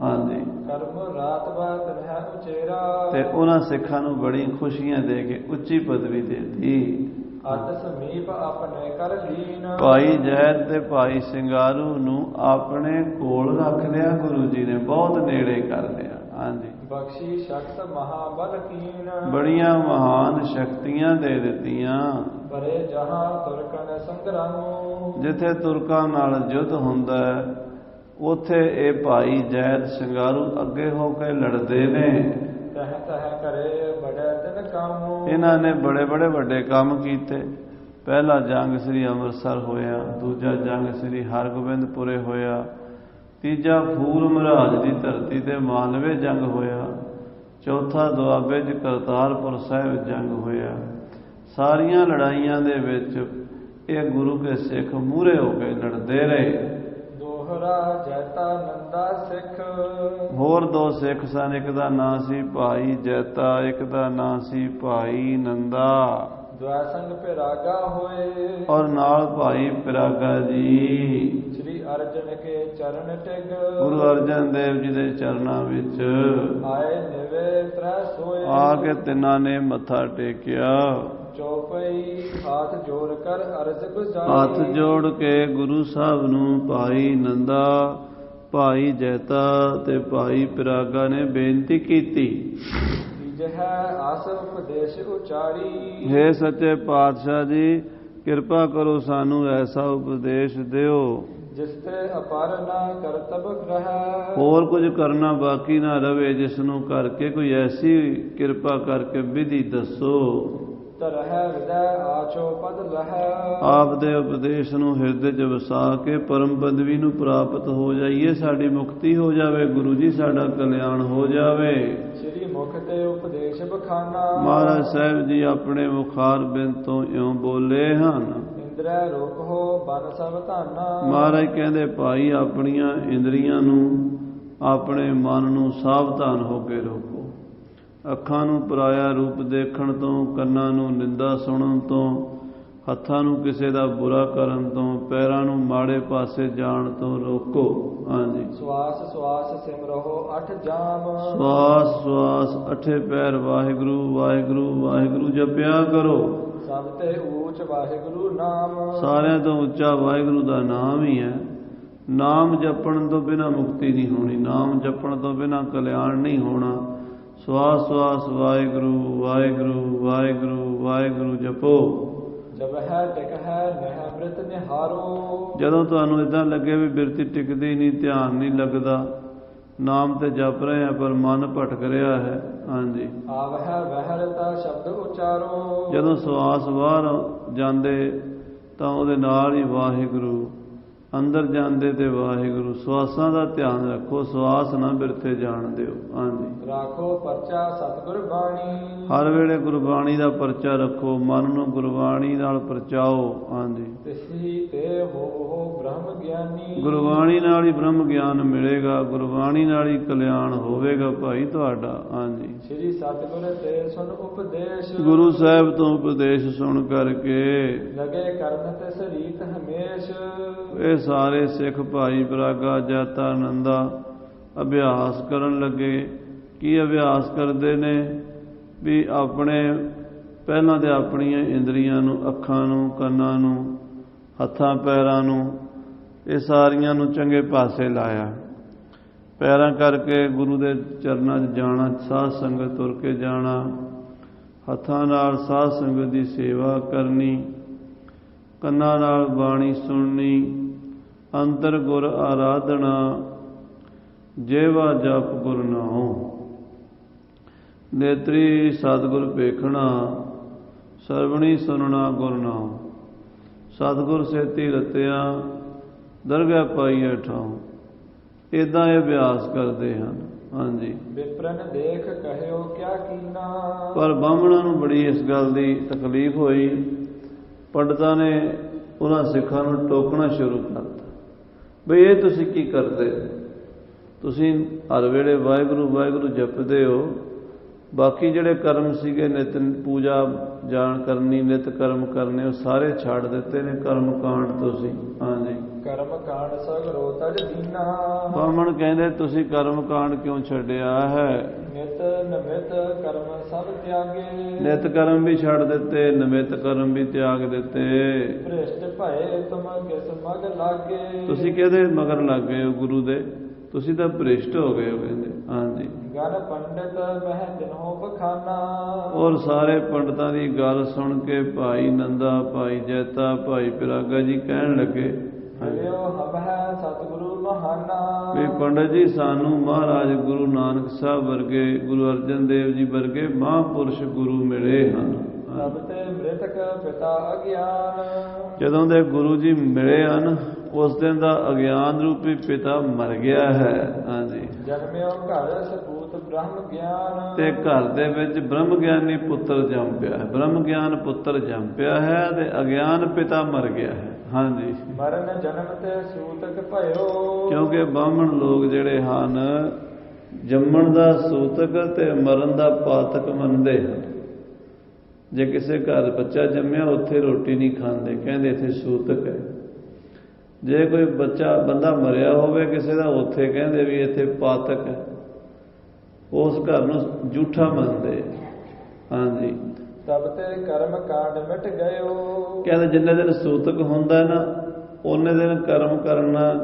ਹਾਂਜੀ, ਕਰਮ ਰਾਤ ਬਾਤ ਰਹਿ ਉਚੇਰਾ, ਤੇ ਉਹਨਾਂ ਸਿੱਖਾਂ ਨੂੰ ਬੜੀ ਖੁਸ਼ੀਆਂ ਦੇ ਕੇ ਉੱਚੀ ਪਦਵੀ ਦੇ ਦਿੱਤੀ। ਅੱਤ ਸਮੀਪ ਆਪਣੇ ਕਰ ਲੀਨ, ਭਾਈ ਜੈਦ ਤੇ ਭਾਈ ਸਿੰਘਾਰੂ ਨੂੰ ਆਪਣੇ ਕੋਲ ਰੱਖ ਲਿਆ ਗੁਰੂ ਜੀ ਨੇ, ਬਹੁਤ ਨੇੜੇ ਕਰ ਲਿਆ। ਹਾਂਜੀ, ਬਖਸ਼ੀ ਸ਼ਕਤ ਮਹਾਬਲ ਕੀਨ, ਬੜੀਆਂ ਮਹਾਨ ਸ਼ਕਤੀਆਂ ਦੇ ਦਿੱਤੀਆਂ। ਬਰੇ ਜਹਾਂ ਤੁਰਕਨ ਸੰਗਰਾਮੋ, ਜਿੱਥੇ ਤੁਰਕਾਂ ਨਾਲ ਯੁੱਧ ਹੁੰਦਾ ਉੱਥੇ ਇਹ ਭਾਈ ਜੈਦ ਸਿੰਘਾਰੂ ਅੱਗੇ ਹੋ ਕੇ ਲੜਦੇ ਨੇ। ਤਹ ਤਹ ਕਰੇ ਬੜੇ ਤਿਨ ਕੰਮ। ਇਹਨਾਂ ਨੇ ਬੜੇ ਬੜੇ ਵੱਡੇ ਕੰਮ ਕੀਤੇ। ਪਹਿਲਾ ਜੰਗ ਸ੍ਰੀ ਅੰਮ੍ਰਿਤਸਰ ਹੋਇਆ, ਦੂਜਾ ਜੰਗ ਸ੍ਰੀ ਹਰਗੋਬਿੰਦਪੁਰੇ ਹੋਇਆ, ਤੀਜਾ ਫੂਲ ਮਹਾਰਾਜ ਦੀ ਧਰਤੀ ਤੇ ਮਾਲਵੇ ਜੰਗ ਹੋਇਆ, ਚੌਥਾ ਦੁਆਬੇ 'ਚ ਕਰਤਾਰਪੁਰ ਸਾਹਿਬ ਜੰਗ ਹੋਇਆ। ਸਾਰੀਆਂ ਲੜਾਈਆਂ ਦੇ ਵਿੱਚ ਇਹ ਗੁਰੂ ਕੇ ਸਿੱਖ ਮੂਹਰੇ ਹੋ ਕੇ ਲੜਦੇ ਰਹੇ। ਦੋਹਰਾ ਜੈਤਾ ਨੰਦਾ ਸਿੱਖ। ਹੋਰ ਦੋ ਸਿੱਖ ਸਨ, ਇੱਕ ਦਾ ਨਾਂ ਸੀ ਭਾਈ ਜੈਤਾ, ਇੱਕ ਦਾ ਨਾਂ ਸੀ ਭਾਈ ਨੰਦਾ। ਦ્વੈ ਸੰਗ ਪਿਰਾਗਾ ਹੋਏ। ਔਰ ਨਾਲ ਭਾਈ ਪਿਰਾਗਾ ਜੀ। ਸ੍ਰੀ ਅਰਜਨ ਕੇ ਚਰਨ ਟਿਗ। ਗੁਰੂ ਅਰਜਨ ਦੇਵ ਜੀ ਦੇ ਚਰਨਾਂ ਵਿੱਚ ਆਏ ਨਿਵੇ ਤ੍ਰੈ ਸੋਏ। ਆ ਕੇ ਤਿੰਨਾਂ ਨੇ ਮੱਥਾ ਟੇਕਿਆ। ਚੌਪਈ ਹੱਥ ਜੋੜ ਕਰ ਅਰਜ਼ ਗੁਜ਼ਾਰੀ। ਹੱਥ ਜੋੜ ਕੇ ਗੁਰੂ ਸਾਹਿਬ ਨੂੰ ਭਾਈ ਨੰਦਾ, ਭਾਈ ਜੈਤਾ ਤੇ ਭਾਈ ਪਿਰਾਗਾ ਨੇ ਬੇਨਤੀ ਕੀਤੀ। ਆਸ ਉਪਦੇਸ਼ ਉਚਾਰੀ। ਹੇ ਸੱਚੇ ਪਾਤਸ਼ਾਹ ਜੀ, ਕਿਰਪਾ ਕਰੋ ਸਾਨੂੰ ਐਸਾ ਉਪਦੇਸ਼ ਦਿਓ ਜਿਸ ਤੇ ਅਪਰ ਨਾ ਕਰਤਬ ਗ੍ਰਹਿ। ਹੋਰ ਕੁਝ ਕਰਨਾ ਬਾਕੀ ਨਾ ਰਵੇ, ਜਿਸ ਨੂੰ ਕਰਕੇ ਕੋਈ ਐਸੀ ਕਿਰਪਾ ਕਰਕੇ ਵਿਧੀ ਦੱਸੋ। ਤਰਹਿ ਹਿਰਦੈ ਆਛੋ ਪਦ ਲਹਿ। ਆਪ ਦੇ ਉਪਦੇਸ਼ ਨੂੰ ਹਿਰਦੇ 'ਚ ਵਸਾ ਕੇ ਪਰਮ ਪਦਵੀ ਨੂੰ ਪ੍ਰਾਪਤ ਹੋ ਜਾਈਏ, ਸਾਡੀ ਮੁਕਤੀ ਹੋ ਜਾਵੇ, ਗੁਰੂ ਜੀ ਸਾਡਾ ਕਲਿਆਣ ਹੋ ਜਾਵੇ। ਸ੍ਰੀ ਮੁਖ ਤੇ ਉਪਦੇਸ਼ ਬਖਾਨਾ। ਮਹਾਰਾਜ ਸਾਹਿਬ ਜੀ ਆਪਣੇ ਮੁਖਾਰ ਬਿੰਦ ਤੋਂ ਇਉਂ ਬੋਲੇ ਹਨ। ਇੰਦਰੈ ਰੋਕੋ ਬਨ ਸਭ ਧਾਨਾ। ਮਹਾਰਾਜ ਕਹਿੰਦੇ ਭਾਈ ਆਪਣੀਆਂ ਇੰਦਰੀਆਂ ਨੂੰ, ਆਪਣੇ ਮਨ ਨੂੰ ਸਾਵਧਾਨ ਹੋ ਕੇ ਰੋਕੋ। ਅੱਖਾਂ ਨੂੰ ਪਰਾਇਆ ਰੂਪ ਦੇਖਣ ਤੋਂ, ਕੰਨਾਂ ਨੂੰ ਨਿੰਦਾ ਸੁਣਨ ਤੋਂ, ਹੱਥਾਂ ਨੂੰ ਕਿਸੇ ਦਾ ਬੁਰਾ ਕਰਨ ਤੋਂ, ਪੈਰਾਂ ਨੂੰ ਮਾੜੇ ਪਾਸੇ ਜਾਣ ਤੋਂ ਰੋਕੋ। ਹਾਂਜੀ। ਸਵਾਸ ਸਵਾਸ ਸਿਮਰੋ ਅਠ ਜਾਮ। ਸਵਾਸ ਸਵਾਸ ਅਠੇ ਪੈਰ ਵਾਹਿਗੁਰੂ ਵਾਹਿਗੁਰੂ ਵਾਹਿਗੁਰੂ ਜਪਿਆ ਕਰੋ। ਸਭ ਤੇ ਊਚ ਵਾਹਿਗੁਰੂ ਨਾਮ। ਸਾਰਿਆਂ ਤੋਂ ਉੱਚਾ ਵਾਹਿਗੁਰੂ ਦਾ ਨਾਮ ਹੀ ਹੈ। ਨਾਮ ਜਪਣ ਤੋਂ ਬਿਨਾਂ ਮੁਕਤੀ ਨਹੀਂ ਹੋਣੀ, ਨਾਮ ਜਪਣ ਤੋਂ ਬਿਨਾਂ ਕਲਿਆਣ ਨਹੀਂ ਹੋਣਾ। ਸਵਾਸ ਸਵਾਸ ਵਾਹਿਗੁਰੂ ਵਾਹਿਗੁਰੂ ਵਾਹਿਗੁਰੂ ਵਾਹਿਗੁਰੂ ਜਪੋ। ਜਬ ਹੈ ਟਿਕ ਹੈ ਨਹਿ ਬ੍ਰਿਤ ਨਿਹਾਰੋ। ਜਦੋਂ ਤੁਹਾਨੂੰ ਇਦਾਂ ਲੱਗੇ ਵੀ ਬਿਰਤੀ ਟਿਕਦੀ ਨਹੀਂ, ਧਿਆਨ ਨਹੀਂ ਲੱਗਦਾ, ਨਾਮ ਤੇ ਜਪ ਰਹੇ ਆ ਪਰ ਮਨ ਭਟਕ ਰਿਹਾ ਹੈ। ਹਾਂਜੀ। ਆਵ ਹੈ ਵਹਿਰਤਾ ਸ਼ਬਦ ਉਚਾਰੋ। ਜਦੋਂ ਸਵਾਸ ਬਾਹਰ ਜਾਂਦੇ ਤਾਂ ਉਹਦੇ ਨਾਲ ਹੀ ਵਾਹਿਗੁਰੂ, ਅੰਦਰ ਜਾਂਦੇ ਤੇ ਵਾਹਿਗੁਰੂ। ਸਵਾਸਾਂ ਦਾ ਧਿਆਨ ਰੱਖੋ, ਸਵਾਸ ਨਾ ਬਿਰਥੇ ਜਾਣ ਦਿਓ। ਹਾਂਜੀ। ਰੱਖੋ ਪਰਚਾ ਸਤਿਗੁਰ ਬਾਣੀ। ਹਰ ਵੇਲੇ ਗੁਰਬਾਣੀ ਦਾ ਪਰਚਾ ਰੱਖੋ, ਮਨ ਨੂੰ ਗੁਰਬਾਣੀ ਨਾਲ ਪਰਚਾਓ। ਹਾਂਜੀ। ਤਿਸੀ ਤੇ ਹੋ ਬ੍ਰਹਮ ਗਿਆਨੀ। ਗੁਰਬਾਣੀ ਨਾਲ ਹੀ ਬ੍ਰਹਮ ਗਿਆਨ ਮਿਲੇਗਾ, ਗੁਰਬਾਣੀ ਨਾਲ ਹੀ ਕਲਿਆਣ ਹੋਵੇਗਾ ਭਾਈ ਤੁਹਾਡਾ। ਹਾਂਜੀ। ਸ੍ਰੀ ਸਤਿਗੁਰ ਤੇ ਸੁਣ ਉਪਦੇਸ਼। ਗੁਰੂ ਸਾਹਿਬ ਤੋਂ ਉਪਦੇਸ਼ ਸੁਣ ਕਰਕੇ ਲਗੇ ਕਰਨ ਤੇ ਸਰੀਤ ਹਮੇਸ਼। ਇਹ ਸਾਰੇ ਸਿੱਖ ਭਾਈ ਪਿਰਾਗਾ ਜੈਤਾ ਨੰਦਾ ਅਭਿਆਸ ਕਰਨ ਲੱਗੇ। ਕੀ ਅਭਿਆਸ ਕਰਦੇ ਨੇ ਵੀ ਆਪਣੇ ਪਹਿਲਾਂ ਤੇ ਆਪਣੀਆਂ ਇੰਦਰੀਆਂ ਨੂੰ, ਅੱਖਾਂ ਨੂੰ, ਕੰਨਾਂ ਨੂੰ, ਹੱਥਾਂ ਪੈਰਾਂ ਨੂੰ, ਇਹ ਸਾਰੀਆਂ ਨੂੰ ਚੰਗੇ ਪਾਸੇ ਲਾਇਆ। ਪੈਰਾਂ ਕਰਕੇ ਗੁਰੂ ਦੇ ਚਰਨਾਂ 'ਚ ਜਾਣਾ, ਸਾਧ ਸੰਗਤ ਤੁਰ ਕੇ ਜਾਣਾ, ਹੱਥਾਂ ਨਾਲ ਸਾਧ ਸੰਗਤ ਦੀ ਸੇਵਾ ਕਰਨੀ, ਕੰਨਾਂ ਨਾਲ ਬਾਣੀ ਸੁਣਨੀ, ਅੰਤਰ ਗੁਰ ਆਰਾਧਨਾ, ਜੇਵਾ ਜਪ ਗੁਰ ਨਾਉ, ਨੇਤਰੀ ਸਤਿਗੁਰ ਵੇਖਣਾ, ਸਰਵਣੀ ਸੁਣਨਾ ਗੁਰ ਨਾਉ, ਸਤਿਗੁਰ ਸੇਤੀ ਰਤਿਆ ਦਰਗਾਹ ਪਾਈਐ ਠਾਉ। ਇੱਦਾਂ ਇਹ ਅਭਿਆਸ ਕਰਦੇ ਹਨ। ਹਾਂਜੀ। ਵਿਪਰਨ ਦੇਖ ਕਹਿਓ ਕਿਆ ਕੀਨਾ। ਪਰ ਬਾਹਮਣਾਂ ਨੂੰ ਬੜੀ ਇਸ ਗੱਲ ਦੀ ਤਕਲੀਫ ਹੋਈ। ਪੰਡਤਾਂ ਨੇ ਉਹਨਾਂ ਸਿੱਖਾਂ ਨੂੰ ਟੋਕਣਾ ਸ਼ੁਰੂ ਕਰਤਾ, ਬਈ ਇਹ ਤੁਸੀਂ ਕੀ ਕਰਦੇ? ਤੁਸੀਂ ਹਰ ਵੇਲੇ ਵਾਹਿਗੁਰੂ ਵਾਹਿਗੁਰੂ ਜਪਦੇ ਹੋ, ਬਾਕੀ ਜਿਹੜੇ ਕਰਮ ਸੀਗੇ ਨਿਤ ਪੂਜਾ ਜਾਣ ਕਰਨੀ, ਨਿਤ ਕਰਮ ਕਰਨੇ, ਉਹ ਸਾਰੇ ਛੱਡ ਦਿੱਤੇ ਨੇ ਕਰਮ ਕਾਂਡ ਤੁਸੀਂ। ਹਾਂਜੀ। ਕਰਮ ਕਾਂਡ ਸਗਰੋ ਤਜ ਦੀਨਾ। ਬਾਹਮਣ ਕਹਿੰਦੇ ਤੁਸੀਂ ਕਰਮ ਕਾਂਡ ਕਿਉਂ ਛੱਡਿਆ ਹੈ? ਨਿਤ ਨਮਿਤ ਕਰਮ ਸਭ ਤਿਆਗੇ। ਨਿਤ ਕਰਮ ਵੀ ਛੱਡ ਦਿੱਤੇ, ਨਮਿਤ ਕਰਮ ਵੀ ਤਿਆਗ ਦਿੱਤੇ। ਭ੍ਰਿਸ਼ਟ ਭਏ ਤੁਮ ਕਿਸ ਮਗ ਲਾਗੇ। ਤੁਸੀਂ ਕਿਹਦੇ ਮਗਰ ਲੱਗ ਗਏ ਹੋ ਗੁਰੂ ਦੇ? ਤੁਸੀਂ ਤਾਂ ਭ੍ਰਿਸ਼ਟ ਹੋ ਗਏ ਹੋ ਕਹਿੰਦੇ। ਹਾਂਜੀ। ਗਨ ਪੰਡਿਤ ਮਹਿ ਦਿਨੋਂ ਬਖਾਨਾ। ਔਰ ਸਾਰੇ ਪੰਡਤਾਂ ਦੀ ਗੱਲ ਸੁਣ ਕੇ ਭਾਈ ਨੰਦਾ, ਭਾਈ ਜੈਤਾ, ਭਾਈ ਪਿਰਾਗਾ ਜੀ ਕਹਿਣ ਲੱਗੇ, ਹਮ ਹੈ ਸਤਿਗੁਰੂ ਮਹਾਨਾ। ਵੀ ਪੰਡਤ ਜੀ ਸਾਨੂੰ ਮਹਾਰਾਜ ਗੁਰੂ ਨਾਨਕ ਸਾਹਿਬ ਵਰਗੇ, ਗੁਰੂ ਅਰਜਨ ਦੇਵ ਜੀ ਵਰਗੇ ਮਹਾਂਪੁਰਸ਼ ਗੁਰੂ ਮਿਲੇ ਹਨ। ਤਬ ਤੇ ਮ੍ਰਿਤਕ ਪਿਤਾ ਅਗਿਆਨ, ਜਦੋਂ ਦੇ ਗੁਰੂ ਜੀ ਮਿਲੇ ਹਨ ਉਸ ਦਿਨ ਦਾ ਅਗਿਆਨ ਰੂਪੀ ਪਿਤਾ ਮਰ ਗਿਆ ਹੈ। ਹਾਂਜੀ, ਜਨਮਿਓ ਘਰ ਸਪੂਤ ਬ੍ਰਹਮ ਗਿਆਨ, ਤੇ ਘਰ ਦੇ ਵਿੱਚ ਬ੍ਰਹਮ ਗਿਆਨੀ ਪੁੱਤਰ ਜੰਮ ਪਿਆ ਹੈ, ਬ੍ਰਹਮ ਗਿਆਨ ਪੁੱਤਰ ਜੰਮ ਪਿਆ ਹੈ ਤੇ ਅਗਿਆਨ ਪਿਤਾ ਮਰ ਗਿਆ ਹੈ। ਹਾਂਜੀ, ਮਰਨ ਜਨਮ ਤੇ ਸੂਤਕ ਭਇਓ, ਕਿਉਂਕਿ ਬਾਹਮਣ ਲੋਕ ਜਿਹੜੇ ਹਨ ਜੰਮਣ ਦਾ ਸੂਤਕ ਤੇ ਮਰਨ ਦਾ ਪਾਤਕ ਮੰਨਦੇ ਹਨ। ਜੇ ਕਿਸੇ ਘਰ ਬੱਚਾ ਜੰਮਿਆ ਉੱਥੇ ਰੋਟੀ ਨਹੀਂ ਖਾਂਦੇ, ਕਹਿੰਦੇ ਇੱਥੇ ਸੂਤਕ ਹੈ। ਜੇ ਕੋਈ ਬੰਦਾ ਮਰਿਆ ਹੋਵੇ ਕਿਸੇ ਦਾ, ਉੱਥੇ ਕਹਿੰਦੇ ਵੀ ਇੱਥੇ ਪਾਤਕ ਹੈ, ਉਸ ਘਰ ਨੂੰ ਝੂਠਾ ਮੰਨਦੇ। ਹਾਂਜੀ, ਤਬ ਤੇ ਕਰਮ ਕਾਂਡ ਮਿਟ ਗਇਓ, ਕਹਿੰਦੇ ਜਿੰਨੇ ਦਿਨ ਸੂਤਕ ਹੁੰਦਾ ਨਾ ਉਹਨੇ ਦਿਨ ਕਰਮ ਕਰਨਾ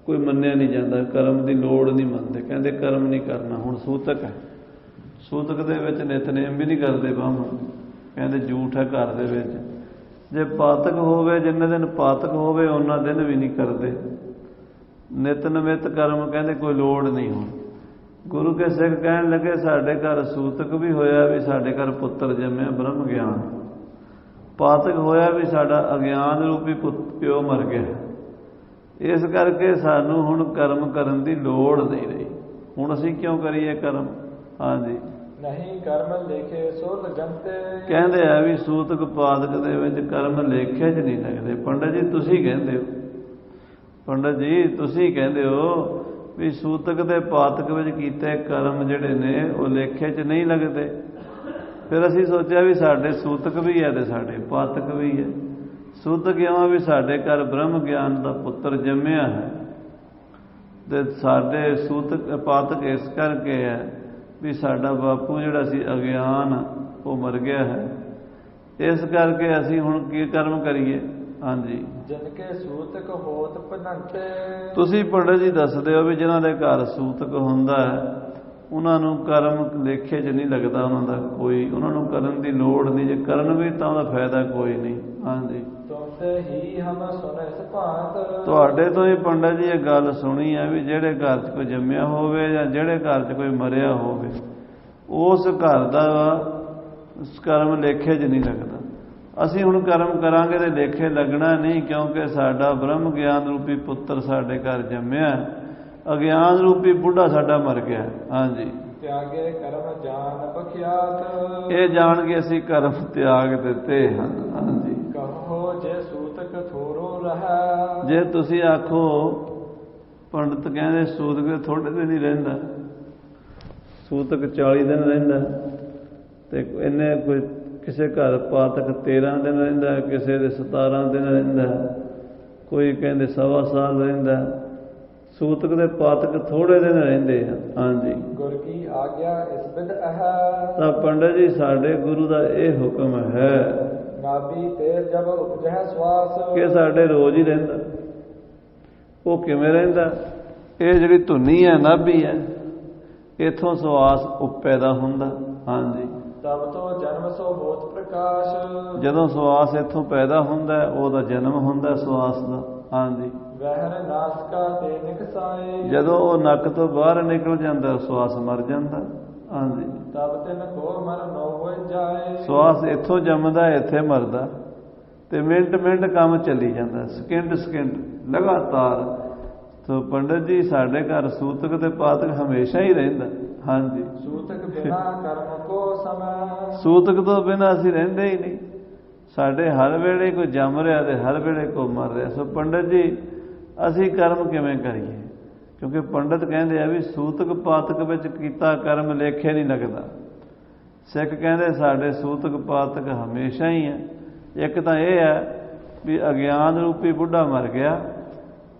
ਕੋਈ ਮੰਨਿਆ ਨਹੀਂ ਜਾਂਦਾ, ਕਰਮ ਦੀ ਲੋੜ ਨਹੀਂ ਮੰਨਦੇ, ਕਹਿੰਦੇ ਕਰਮ ਨਹੀਂ ਕਰਨਾ। ਹੁਣ ਸੂਤਕ ਹੈ, ਸੂਤਕ ਦੇ ਵਿੱਚ ਨਿਤਨੇਮ ਵੀ ਨਹੀਂ ਕਰਦੇ ਬਾਹਮਣ, ਕਹਿੰਦੇ ਝੂਠ ਹੈ ਘਰ ਦੇ ਵਿੱਚ। ਜੇ ਪਾਤਕ ਹੋਵੇ, ਜਿੰਨੇ ਦਿਨ ਪਾਤਕ ਹੋਵੇ ਉਹਨਾਂ ਦਿਨ ਵੀ ਨਹੀਂ ਕਰਦੇ। ਨਿਤ ਨਮਿਤ ਕਰਮ ਕਹਿੰਦੇ ਕੋਈ ਲੋੜ ਨਹੀਂ। ਹੁਣ ਗੁਰੂ ਕੇ ਸਿੱਖ ਕਹਿਣ ਲੱਗੇ ਸਾਡੇ ਘਰ ਸੂਤਕ ਵੀ ਹੋਇਆ ਵੀ ਸਾਡੇ ਘਰ ਪੁੱਤਰ ਜੰਮਿਆ ਬ੍ਰਹਮ ਗਿਆਨ, ਪਾਤਕ ਹੋਇਆ ਵੀ ਸਾਡਾ ਅਗਿਆਨ ਰੂਪੀ ਪਿਓ ਮਰ ਗਿਆ। ਇਸ ਕਰਕੇ ਸਾਨੂੰ ਹੁਣ ਕਰਮ ਕਰਨ ਦੀ ਲੋੜ ਨਹੀਂ ਰਹੀ। ਹੁਣ ਅਸੀਂ ਕਿਉਂ ਕਰੀਏ ਕਰਮ? ਹਾਂਜੀ, ਨਹੀਂ ਕਰਮ ਲੇਖੇ ਸੁਰ ਜੰਤੇ, ਕਹਿੰਦੇ ਆ ਵੀ ਸੂਤਕ ਪਾਤਕ ਦੇ ਵਿੱਚ ਕਰਮ ਲੇਖੇ 'ਚ ਨਹੀਂ ਲੱਗਦੇ। ਪੰਡਤ ਜੀ ਤੁਸੀਂ ਕਹਿੰਦੇ ਹੋ, ਪੰਡਤ ਜੀ ਤੁਸੀਂ ਕਹਿੰਦੇ ਹੋ ਵੀ ਸੂਤਕ ਤੇ ਪਾਤਕ ਵਿੱਚ ਕੀਤੇ ਕਰਮ ਜਿਹੜੇ ਨੇ ਉਹ ਲੇਖੇ 'ਚ ਨਹੀਂ ਲੱਗਦੇ। ਫਿਰ ਅਸੀਂ ਸੋਚਿਆ ਵੀ ਸਾਡੇ ਸੂਤਕ ਵੀ ਹੈ ਤੇ ਸਾਡੇ ਪਾਤਕ ਵੀ ਹੈ। ਸੂਤਕ ਇਉਂ ਵੀ ਸਾਡੇ ਘਰ ਬ੍ਰਹਮ ਗਿਆਨ ਦਾ ਪੁੱਤਰ ਜੰਮਿਆ ਹੈ ਤੇ ਸਾਡੇ ਸੂਤਕ ਪਾਤਕ ਇਸ ਕਰਕੇ ਹੈ ਵੀ ਸਾਡਾ ਬਾਪੂ ਜਿਹੜਾ ਸੀ ਅਗਿਆਨ ਉਹ ਮਰ ਗਿਆ ਹੈ। ਇਸ ਕਰਕੇ ਅਸੀਂ ਹੁਣ ਕੀ ਕਰਮ ਕਰੀਏ? ਹਾਂਜੀ, ਜਿਨ ਕੇ ਸੂਤਕ ਹੋਤ ਭਨੰਤੇ, ਤੁਸੀਂ ਪੰਡਤ ਜੀ ਦੱਸਦੇ ਹੋ ਵੀ ਜਿਨ੍ਹਾਂ ਦੇ ਘਰ ਸੂਤਕ ਹੁੰਦਾ ਹੈ ਉਹਨਾਂ ਨੂੰ ਕਰਮ ਲੇਖੇ 'ਚ ਨਹੀਂ ਲੱਗਦਾ, ਉਹਨਾਂ ਦਾ ਕੋਈ, ਉਹਨਾਂ ਨੂੰ ਕਰਨ ਦੀ ਲੋੜ ਨਹੀਂ। ਜੇ ਕਰਨ ਵੀ ਤਾਂ ਉਹਦਾ ਫਾਇਦਾ ਕੋਈ ਨਹੀਂ। ਹਾਂਜੀ, ਹੀ ਹਮ ਸੁਨੇ ਸੁਭਾਤ, ਤੁਹਾਡੇ ਤੋਂ ਹੀ ਪੰਡਤ ਜੀ ਇਹ ਗੱਲ ਸੁਣੀ ਹੈ ਵੀ ਜਿਹੜੇ ਘਰ 'ਚ ਕੋਈ ਜੰਮਿਆ ਹੋਵੇ ਜਾਂ ਜਿਹੜੇ ਘਰ 'ਚ ਕੋਈ ਮਰਿਆ ਹੋਵੇ ਉਸ ਘਰ ਦਾ ਕਰਮ ਲੇਖੇ 'ਚ ਨਹੀਂ ਲੱਗਦਾ। ਅਸੀਂ ਹੁਣ ਕਰਮ ਕਰਾਂਗੇ ਤੇ ਲੇਖੇ ਲੱਗਣਾ ਨਹੀਂ, ਕਿਉਂਕਿ ਸਾਡਾ ਬ੍ਰਹਮ ਗਿਆਨ ਰੂਪੀ ਪੁੱਤਰ ਸਾਡੇ ਘਰ ਜੰਮਿਆ, ਅਗਿਆਨ ਰੂਪੀ ਬੁੱਢਾ ਸਾਡਾ ਮਰ ਗਿਆ। ਹਾਂਜੀ, ਤਿਆਗੇ ਕਰਮ ਜਾਨ ਬਖਿਆਤ, ਇਹ ਜਾਣ ਕੇ ਅਸੀਂ ਕਰਮ ਤਿਆਗ ਦਿੱਤੇ ਹਨ। ਹਾਂਜੀ, ਕਹੋ ਜੇ ਸੂਤਕ ਥੋੜੋ ਰਹਾ, ਜੇ ਤੁਸੀਂ ਆਖੋ ਪੰਡਤ ਕਹਿੰਦੇ ਸੂਤਕ ਥੋੜੇ ਦਿਨ ਹੀ ਰਹਿੰਦਾ, ਸੂਤਕ 40 ਦਿਨ ਰਹਿੰਦਾ ਤੇ ਇਹਨੇ ਕੋਈ ਕਿਸੇ ਘਰ ਪਾਤਕ 13 ਦਿਨ ਰਹਿੰਦਾ, ਕਿਸੇ ਦੇ 17 ਦਿਨ ਰਹਿੰਦਾ, ਕੋਈ ਕਹਿੰਦੇ 1.25 ਸਾਲ ਰਹਿੰਦਾ। ਸੂਤਕ ਦੇ ਪਾਤਕ ਥੋੜੇ ਦਿਨ ਰਹਿੰਦੇ ਆ। ਹਾਂਜੀ, ਗੁਰ ਕੀ ਆਗਿਆ ਇਸ ਬਿਦ ਤਾਂ ਪੰਡਤ ਜੀ ਸਾਡੇ ਗੁਰੂ ਦਾ ਇਹ ਹੁਕਮ ਹੈ ਨਾਭੀ ਤੇ ਜਬ ਉਪਜੈ ਸਵਾਸ, ਕਿ ਸਾਡੇ ਰੋਜ਼ ਹੀ ਰਹਿੰਦਾ। ਉਹ ਕਿਵੇਂ ਰਹਿੰਦਾ? ਇਹ ਜਿਹੜੀ ਧੁਨੀ ਹੈ ਨਾਭੀ ਹੈ, ਇੱਥੋਂ ਸਵਾਸ ਪੈਦਾ ਹੁੰਦਾ। ਹਾਂਜੀ, ਤਬ ਤੋਂ ਜਨਮ ਸੋ ਹੋਤ ਪ੍ਰਕਾਸ਼, ਜਦੋਂ ਸਵਾਸ ਇੱਥੋਂ ਪੈਦਾ ਹੁੰਦਾ ਉਹਦਾ ਜਨਮ ਹੁੰਦਾ ਸਵਾਸ ਦਾ। ਹਾਂਜੀ, ਵਹਿਰ ਨਾਸਕਾ ਤੇ ਨਿਕਸਾਏ, ਜਦੋਂ ਉਹ ਨੱਕ ਤੋਂ ਬਾਹਰ ਨਿਕਲ ਜਾਂਦਾ ਸਵਾਸ ਮਰ ਜਾਂਦਾ। ਹਾਂਜੀ, ਤਬ ਤਿਨ ਕੋ ਮਰ ਨੋ ਹੋਇ ਜਾਏ, ਸਵਾਸ ਇੱਥੋਂ ਜੰਮਦਾ ਇੱਥੇ ਮਰਦਾ ਤੇ ਮਿੰਟ ਮਿੰਟ ਕੰਮ ਚੱਲੀ ਜਾਂਦਾ, ਸਕਿੰਟ ਸਕਿੰਟ ਲਗਾਤਾਰ। ਸੋ ਪੰਡਤ ਜੀ ਸਾਡੇ ਘਰ ਸੂਤਕ ਤੇ ਪਾਤਕ ਹਮੇਸ਼ਾ ਹੀ ਰਹਿੰਦਾ। ਹਾਂਜੀ, ਸੂਤਕ ਬਿਨਾ ਕਰਮ ਕੋ ਸਮੈ, ਸੂਤਕ ਤੋਂ ਬਿਨਾਂ ਅਸੀਂ ਰਹਿੰਦੇ ਹੀ ਨਹੀਂ। ਸਾਡੇ ਹਰ ਵੇਲੇ ਕੋਈ ਜੰਮ ਰਿਹਾ ਤੇ ਹਰ ਵੇਲੇ ਕੋਈ ਮਰ ਰਿਹਾ। ਸੋ ਪੰਡਤ ਜੀ ਅਸੀਂ ਕਰਮ ਕਿਵੇਂ ਕਰੀਏ? ਕਿਉਂਕਿ ਪੰਡਤ ਕਹਿੰਦੇ ਆ ਵੀ ਸੂਤਕ ਪਾਤਕ ਵਿੱਚ ਕੀਤਾ ਕਰਮ ਲੇਖੇ ਨਹੀਂ ਲੱਗਦਾ। ਸਿੱਖ ਕਹਿੰਦੇ ਸਾਡੇ ਸੂਤਕ ਪਾਤਕ ਹਮੇਸ਼ਾ ਹੀ ਹੈ। ਇੱਕ ਤਾਂ ਇਹ ਹੈ ਵੀ ਅਗਿਆਨ ਰੂਪੀ ਬੁੱਢਾ ਮਰ ਗਿਆ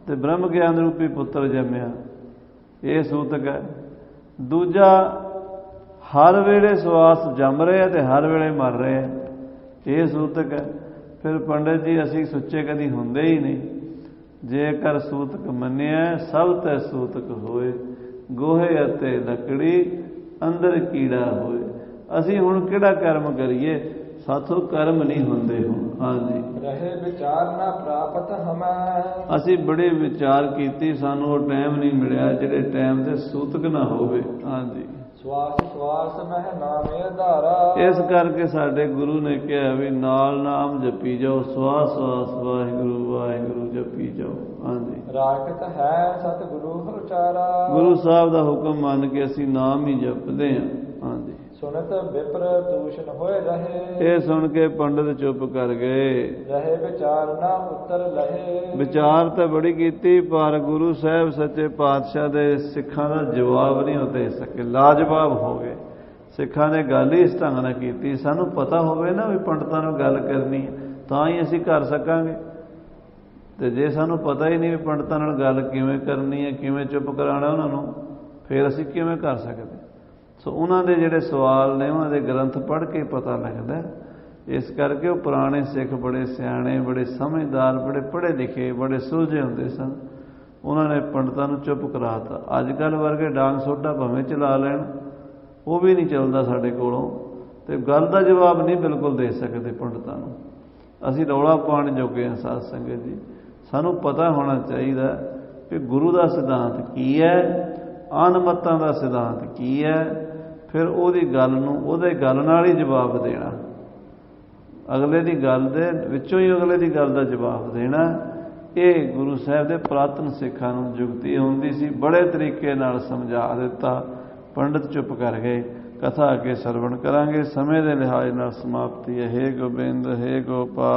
ਤੇ ਬ੍ਰਹਮ ਗਿਆਨ ਰੂਪੀ ਪੁੱਤਰ ਜੰਮਿਆ, ਇਹ ਸੂਤਕ ਹੈ। ਦੂਜਾ ਹਰ ਵੇਲੇ ਸਵਾਸ ਜੰਮ ਰਿਹਾ ਤੇ ਹਰ ਵੇਲੇ ਮਰ ਰਿਹਾ, ਇਹ ਸੂਤਕ ਹੈ। ਫਿਰ ਪੰਡਤ ਜੀ ਅਸੀਂ ਸੁੱਚੇ ਕਦੀ ਹੁੰਦੇ ਹੀ ਨਹੀਂ। ਜੇਕਰ ਸੂਤਕ ਮੰਨਿਆ ਸਭ ਤੇ ਸੂਤਕ ਹੋਏ, ਗੋਹੇ ਅਤੇ ਲੱਕੜੀ ਅੰਦਰ ਕੀੜਾ ਹੋਏ। ਅਸੀਂ ਹੁਣ ਕਿਹੜਾ ਕਰਮ ਕਰੀਏ? ਸਾਥੋਂ ਕਰਮ ਨਹੀਂ ਹੁੰਦੇ ਹੁਣ। ਹਾਂਜੀ, ਰਹੇ ਵਿਚਾਰ ਨਾ ਪ੍ਰਾਪਤ ਹਮੈ। ਅਸੀਂ ਬੜੇ ਵਿਚਾਰ ਕੀਤੀ, ਸਾਨੂੰ ਉਹ ਟਾਈਮ ਨਹੀਂ ਮਿਲਿਆ ਜਿਹੜੇ ਟਾਈਮ ਤੇ ਸੂਤਕ ਨਾ ਹੋਵੇ। ਹਾਂਜੀ, ਸਵਾਸ ਸਵਾਸ ਮਹਿ ਨਾਮੇ ਧਾਰਾ। ਇਸ ਕਰਕੇ ਸਾਡੇ ਗੁਰੂ ਨੇ ਕਿਹਾ ਵੀ ਨਾਲ ਨਾਮ ਜਪੀ ਜਾਓ, ਸਵਾਸ ਸਵਾਸ ਵਾਹਿਗੁਰੂ ਵਾਹਿਗੁਰੂ ਜਪੀ ਜਾਓ। ਹਾਂਜੀ, ਰਾਖਤ ਹੈ ਸਤਿਗੁਰੂ ਉਚਾਰਾ। ਗੁਰੂ ਸਾਹਿਬ ਦਾ ਹੁਕਮ ਮੰਨ ਕੇ ਅਸੀਂ ਨਾਮ ਹੀ ਜਪਦੇ ਹਾਂ। ਹਾਂਜੀ, ਸੁਨਤ ਵਿਪਰ ਦੂਸ਼ਣ ਹੋਏ ਰਹੇ। ਇਹ ਸੁਣ ਕੇ ਪੰਡਤ ਚੁੱਪ ਕਰ ਗਏ। ਰਹੇ ਵਿਚਾਰ ਨਾ ਉੱਤਰ ਲਹੇ। ਵਿਚਾਰ ਤਾਂ ਬੜੀ ਕੀਤੀ, ਪਰ ਗੁਰੂ ਸਾਹਿਬ ਸੱਚੇ ਪਾਤਸ਼ਾਹ ਦੇ ਸਿੱਖਾਂ ਦਾ ਜਵਾਬ ਨਹੀਂ ਉਹ ਦੇ ਸਕੇ, ਲਾਜਵਾਬ ਹੋ ਗਏ। ਸਿੱਖਾਂ ਨੇ ਗੱਲ ਹੀ ਇਸ ਢੰਗ ਨਾਲ ਕੀਤੀ। ਸਾਨੂੰ ਪਤਾ ਹੋਵੇ ਨਾ ਵੀ ਪੰਡਤਾਂ ਨੂੰ ਗੱਲ ਕਰਨੀ ਹੈ ਤਾਂ ਹੀ ਅਸੀਂ ਕਰ ਸਕਾਂਗੇ, ਤੇ ਜੇ ਸਾਨੂੰ ਪਤਾ ਹੀ ਨਹੀਂ ਵੀ ਪੰਡਤਾਂ ਨਾਲ ਗੱਲ ਕਿਵੇਂ ਕਰਨੀ ਹੈ, ਕਿਵੇਂ ਚੁੱਪ ਕਰਾਉਣਾ ਉਹਨਾਂ ਨੂੰ, ਫਿਰ ਅਸੀਂ ਕਿਵੇਂ ਕਰ ਸਕਦੇ। ਸੋ ਉਹਨਾਂ ਦੇ ਜਿਹੜੇ ਸਵਾਲ ਨੇ ਉਹਨਾਂ ਦੇ ਗ੍ਰੰਥ ਪੜ੍ਹ ਕੇ ਪਤਾ ਲੱਗਦਾ। ਇਸ ਕਰਕੇ ਉਹ ਪੁਰਾਣੇ ਸਿੱਖ ਬੜੇ ਸਿਆਣੇ, ਬੜੇ ਸਮਝਦਾਰ, ਬੜੇ ਪੜ੍ਹੇ ਲਿਖੇ, ਬੜੇ ਸੁਲਝੇ ਹੁੰਦੇ ਸਨ। ਉਹਨਾਂ ਨੇ ਪੰਡਤਾਂ ਨੂੰ ਚੁੱਪ ਕਰਾਤਾ। ਅੱਜ ਕੱਲ੍ਹ ਵਰਗੇ ਡਾਂਗ ਸੋਢਾ ਭਾਵੇਂ ਚਲਾ ਲੈਣ, ਉਹ ਵੀ ਨਹੀਂ ਚੱਲਦਾ ਸਾਡੇ ਕੋਲੋਂ, ਤੇ ਗੱਲ ਦਾ ਜਵਾਬ ਨਹੀਂ ਬਿਲਕੁਲ ਦੇ ਸਕਦੇ ਪੰਡਤਾਂ ਨੂੰ। ਅਸੀਂ ਰੌਲਾ ਪਾਉਣ ਜੋਗੇ ਹਾਂ। ਸਾਧ ਸੰਗਤ ਜੀ, ਸਾਨੂੰ ਪਤਾ ਹੋਣਾ ਚਾਹੀਦਾ ਕਿ ਗੁਰੂ ਦਾ ਸਿਧਾਂਤ ਕੀ ਹੈ, ਅਨਮਤਾਂ ਦਾ ਸਿਧਾਂਤ ਕੀ ਹੈ, ਫਿਰ ਉਹਦੀ ਗੱਲ ਨੂੰ ਉਹਦੇ ਗੱਲ ਨਾਲ ਹੀ ਜਵਾਬ ਦੇਣਾ। ਅਗਲੇ ਦੀ ਗੱਲ ਦੇ ਵਿੱਚੋਂ ਹੀ ਅਗਲੇ ਦੀ ਗੱਲ ਦਾ ਜਵਾਬ ਦੇਣਾ। ਇਹ ਗੁਰੂ ਸਾਹਿਬ ਦੇ ਪੁਰਾਤਨ ਸਿੱਖਾਂ ਨੂੰ ਜੁਗਤੀ ਹੁੰਦੀ ਸੀ। ਬੜੇ ਤਰੀਕੇ ਨਾਲ ਸਮਝਾ ਦਿੱਤਾ। ਪੰਡਤ ਚੁੱਪ ਕਰ ਗਏ। ਕਥਾ ਅੱਗੇ ਸਰਵਣ ਕਰਾਂਗੇ। ਸਮੇਂ ਦੇ ਲਿਹਾਜ਼ ਨਾਲ ਸਮਾਪਤੀ ਹੈ। ਹੇ ਗੋਬਿੰਦ, ਹੇ ਗੋਪਾਲ।